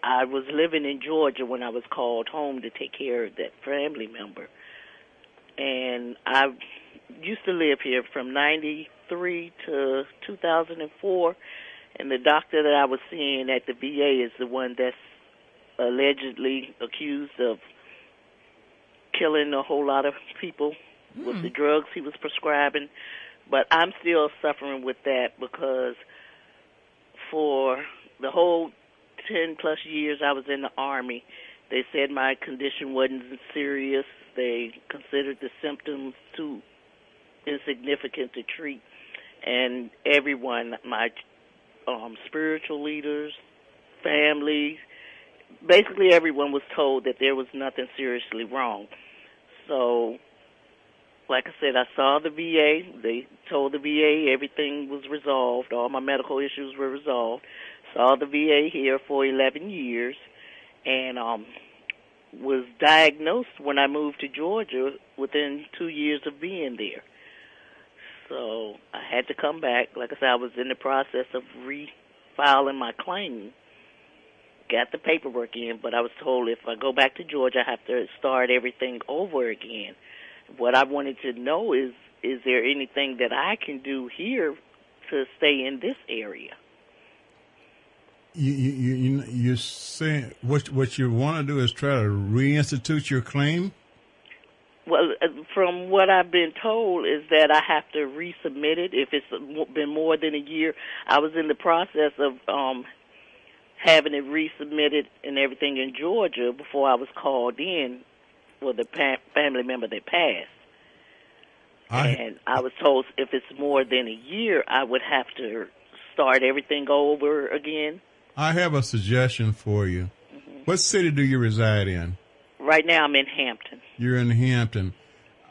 I was living in Georgia when I was called home to take care of that family member. And I used to live here from 93 to 2004, and the doctor that I was seeing at the VA is the one that's allegedly accused of killing a whole lot of people with the drugs he was prescribing. But I'm still suffering with that because for the whole 10-plus years I was in the Army, they said my condition wasn't serious. They considered the symptoms too insignificant to treat. And everyone, my spiritual leaders, family, basically everyone was told that there was nothing seriously wrong. So, like I said, I saw the VA. They told the VA everything was resolved. All my medical issues were resolved. Saw the VA here for 11 years and was diagnosed when I moved to Georgia within 2 years of being there. So I had to come back. Like I said, I was in the process of refiling my claim. Got the paperwork in, but I was told if I go back to Georgia, I have to start everything over again. What I wanted to know is there anything that I can do here to stay in this area? You're saying what you want to do is try to reinstitute your claim? Well, from what I've been told is that I have to resubmit it if it's been more than a year. I was in the process of having it resubmitted and everything in Georgia before I was called in for the family member that passed. And I was told if it's more than a year, I would have to start everything over again. I have a suggestion for you. What city do you reside in? Right now I'm in Hampton. You're in Hampton.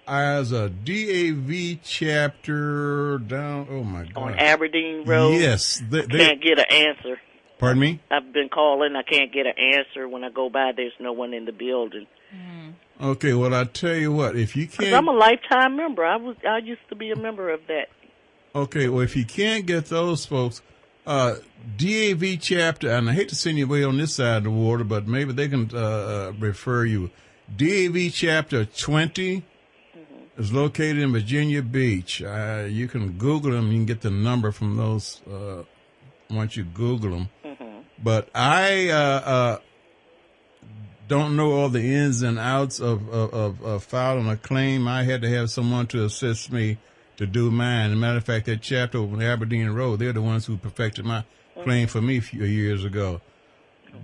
As a DAV chapter down, oh my God. On Aberdeen Road? Yes. Can't get an answer. Pardon me? I've been calling. I can't get an answer. When I go by, there's no one in the building. Okay, well, I tell you what, if you can't... 'Cause I'm a lifetime member. I used to be a member of that. Okay, well, if you can't get those folks, DAV chapter, and I hate to send you away on this side of the water, but maybe they can refer you. DAV chapter 20 is located in Virginia Beach. You can Google them. You can get the number from those once you Google them. But I don't know all the ins and outs of filing a claim. I had to have someone to assist me to do mine. As a matter of fact, that chapter over on Aberdeen Road, they're the ones who perfected my claim for me a few years ago.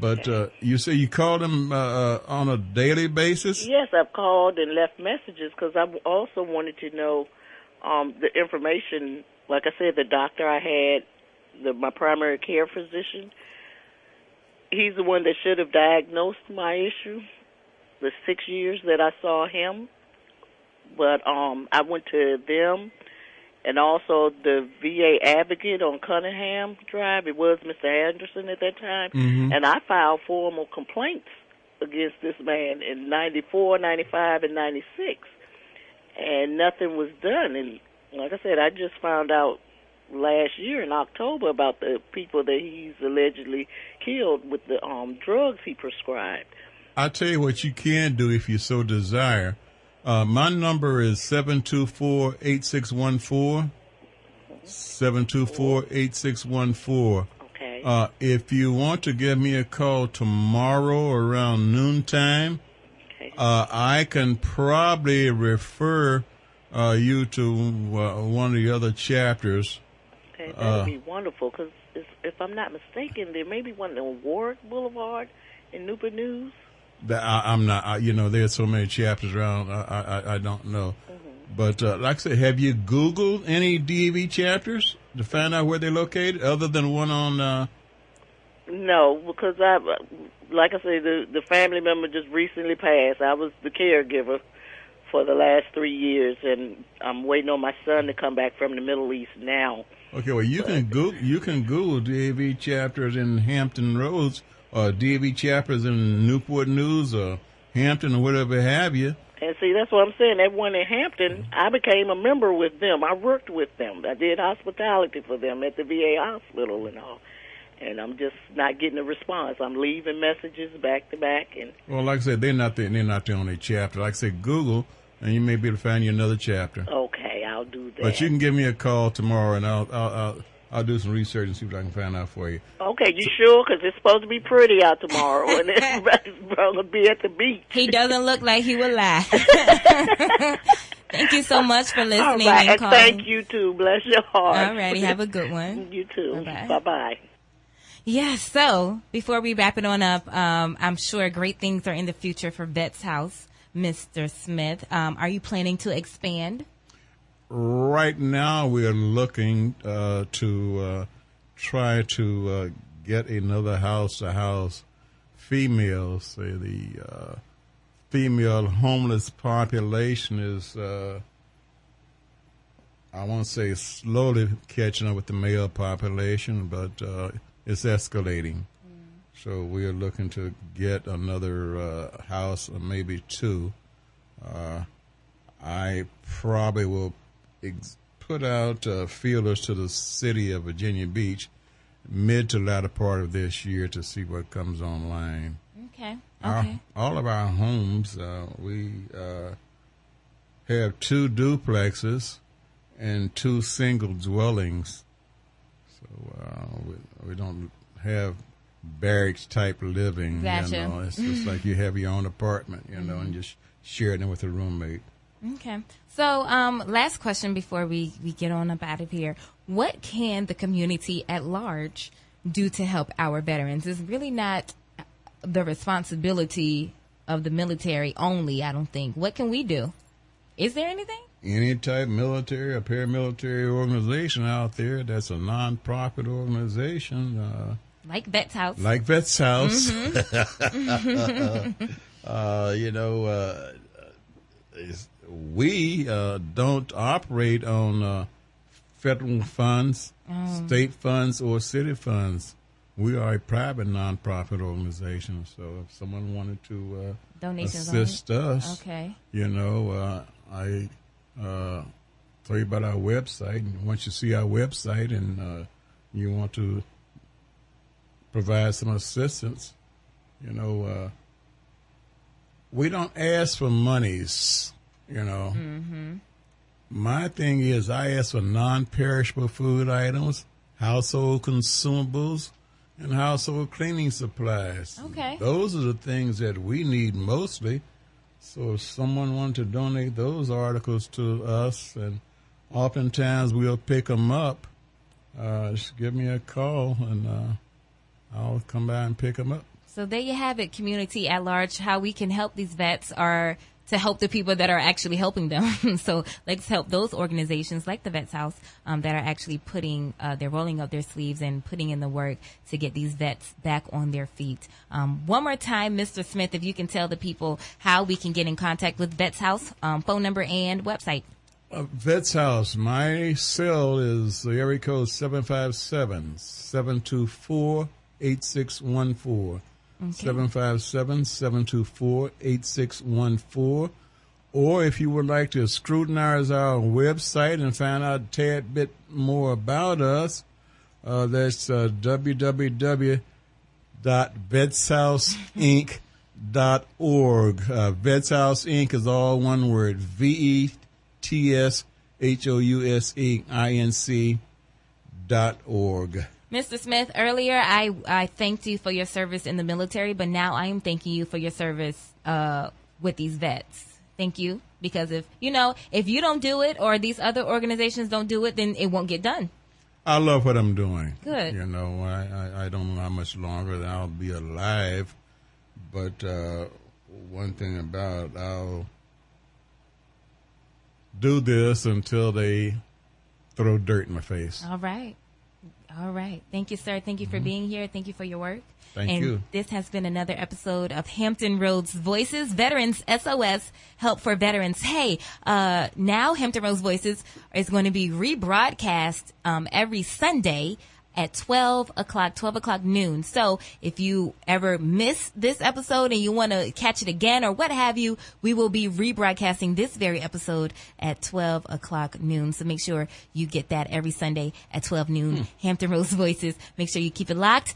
But you say you call them on a daily basis? Yes, I've called and left messages because I also wanted to know the information. Like I said, the doctor I had, my primary care physician, he's the one that should have diagnosed my issue, the 6 years that I saw him. But I went to them and also the VA advocate on Cunningham Drive. It was Mr. Anderson at that time. And I filed formal complaints against this man in 94, 95, and 96. And nothing was done. And like I said, I just found out last year in October about the people that he's allegedly killed with the drugs he prescribed. I'll tell you what you can do if you so desire. My number is 724-8614. 724-8614. Okay. If you want to give me a call tomorrow around noontime, I can probably refer you to one of the other chapters. Okay, that would be wonderful, because if I'm not mistaken, there may be one on Warwick Boulevard in Newport News. I'm not, there's so many chapters around, I don't know. But like I said, have you Googled any DAV chapters to find out where they're located, other than one on... No, because like I said, the family member just recently passed. I was the caregiver for the last 3 years, and I'm waiting on my son to come back from the Middle East now. Okay, well, you can Google DAV chapters in Hampton Roads, or DAV chapters in Newport News, or Hampton, or whatever have you. And see, that's what I'm saying. That one in Hampton, I became a member with them. I worked with them. I did hospitality for them at the VA hospital and all. And I'm just not getting a response. I'm leaving messages back to back. And well, like I said, they're not the only chapter. Like I said, Google, and you may be able to find you another chapter. Okay, I'll do that. But you can give me a call tomorrow, and I'll do some research and see what I can find out for you. Okay, you sure? Because it's supposed to be pretty out tomorrow, and everybody's going to be at the beach. He doesn't look like he will lie. Thank you so much for listening. All right, and calling. Thank you, too. Bless your heart. All righty, have a good one. You too. Bye-bye. Bye-bye. Yes, so before we wrap it on up, I'm sure great things are in the future for Vethouse, Mr. Smith. Are you planning to expand? Right now, we are looking to try to get another house to house females. Say the female homeless population is, I won't say slowly catching up with the male population, but it's escalating. So we are looking to get another house, or maybe two. I probably will put out feelers to the city of Virginia Beach mid to latter part of this year to see what comes online. Okay. All of our homes, we have 2 duplexes and 2 single dwellings. So we don't have barracks type living. Gotcha. It's just like you have your own apartment, and just sharing it with a roommate. Okay. So, last question before we get on up out of here. What can the community at large do to help our veterans? It's really not the responsibility of the military only, I don't think. What can we do? Is there anything? any type military or paramilitary organization out there that's a non-profit organization. Like Vethouse. Like Vethouse. We don't operate on federal funds, state funds, or city funds. We are a private nonprofit organization. So if someone wanted to assist us, okay. I tell you about our website. And once you see our website and you want to provide some assistance, we don't ask for monies, Mm-hmm. My thing is I ask for non-perishable food items, household consumables, and household cleaning supplies. Okay. Those are the things that we need mostly. So if someone wanted to donate those articles to us, and oftentimes we'll pick them up, just give me a call and I'll come by and pick them up. So there you have it, community at large. How we can help these vets are to help the people that are actually helping them. So let's help those organizations like the Vethouse that are actually they're rolling up their sleeves and putting in the work to get these vets back on their feet. One more time, Mr. Smith, if you can tell the people how we can get in contact with Vethouse, phone number and website. Vethouse, my cell is the area code 757-724-8614. Okay. 757-724-8614. Or if you would like to scrutinize our website and find out a tad bit more about us, that's www.vethouseinc.org. Vethouse Inc. is all one word, VETSHOUSEINC.org. Mr. Smith, earlier I thanked you for your service in the military, but now I am thanking you for your service with these vets. Thank you, because if you don't do it or these other organizations don't do it, then it won't get done. I love what I'm doing. Good. I don't know how much longer that I'll be alive, but one thing about I'll do this until they throw dirt in my face. All right. Thank you, sir. Thank you for being here. Thank you for your work. Thank you. This has been another episode of Hampton Roads Voices, Veterans SOS, Help for Veterans. Hey, now Hampton Roads Voices is going to be rebroadcast every Sunday at 12 o'clock noon. So if you ever miss this episode and you want to catch it again or what have you, we will be rebroadcasting this very episode at 12 o'clock noon. So make sure you get that every Sunday at 12 noon. Hampton Roads Voices. Make sure you keep it locked.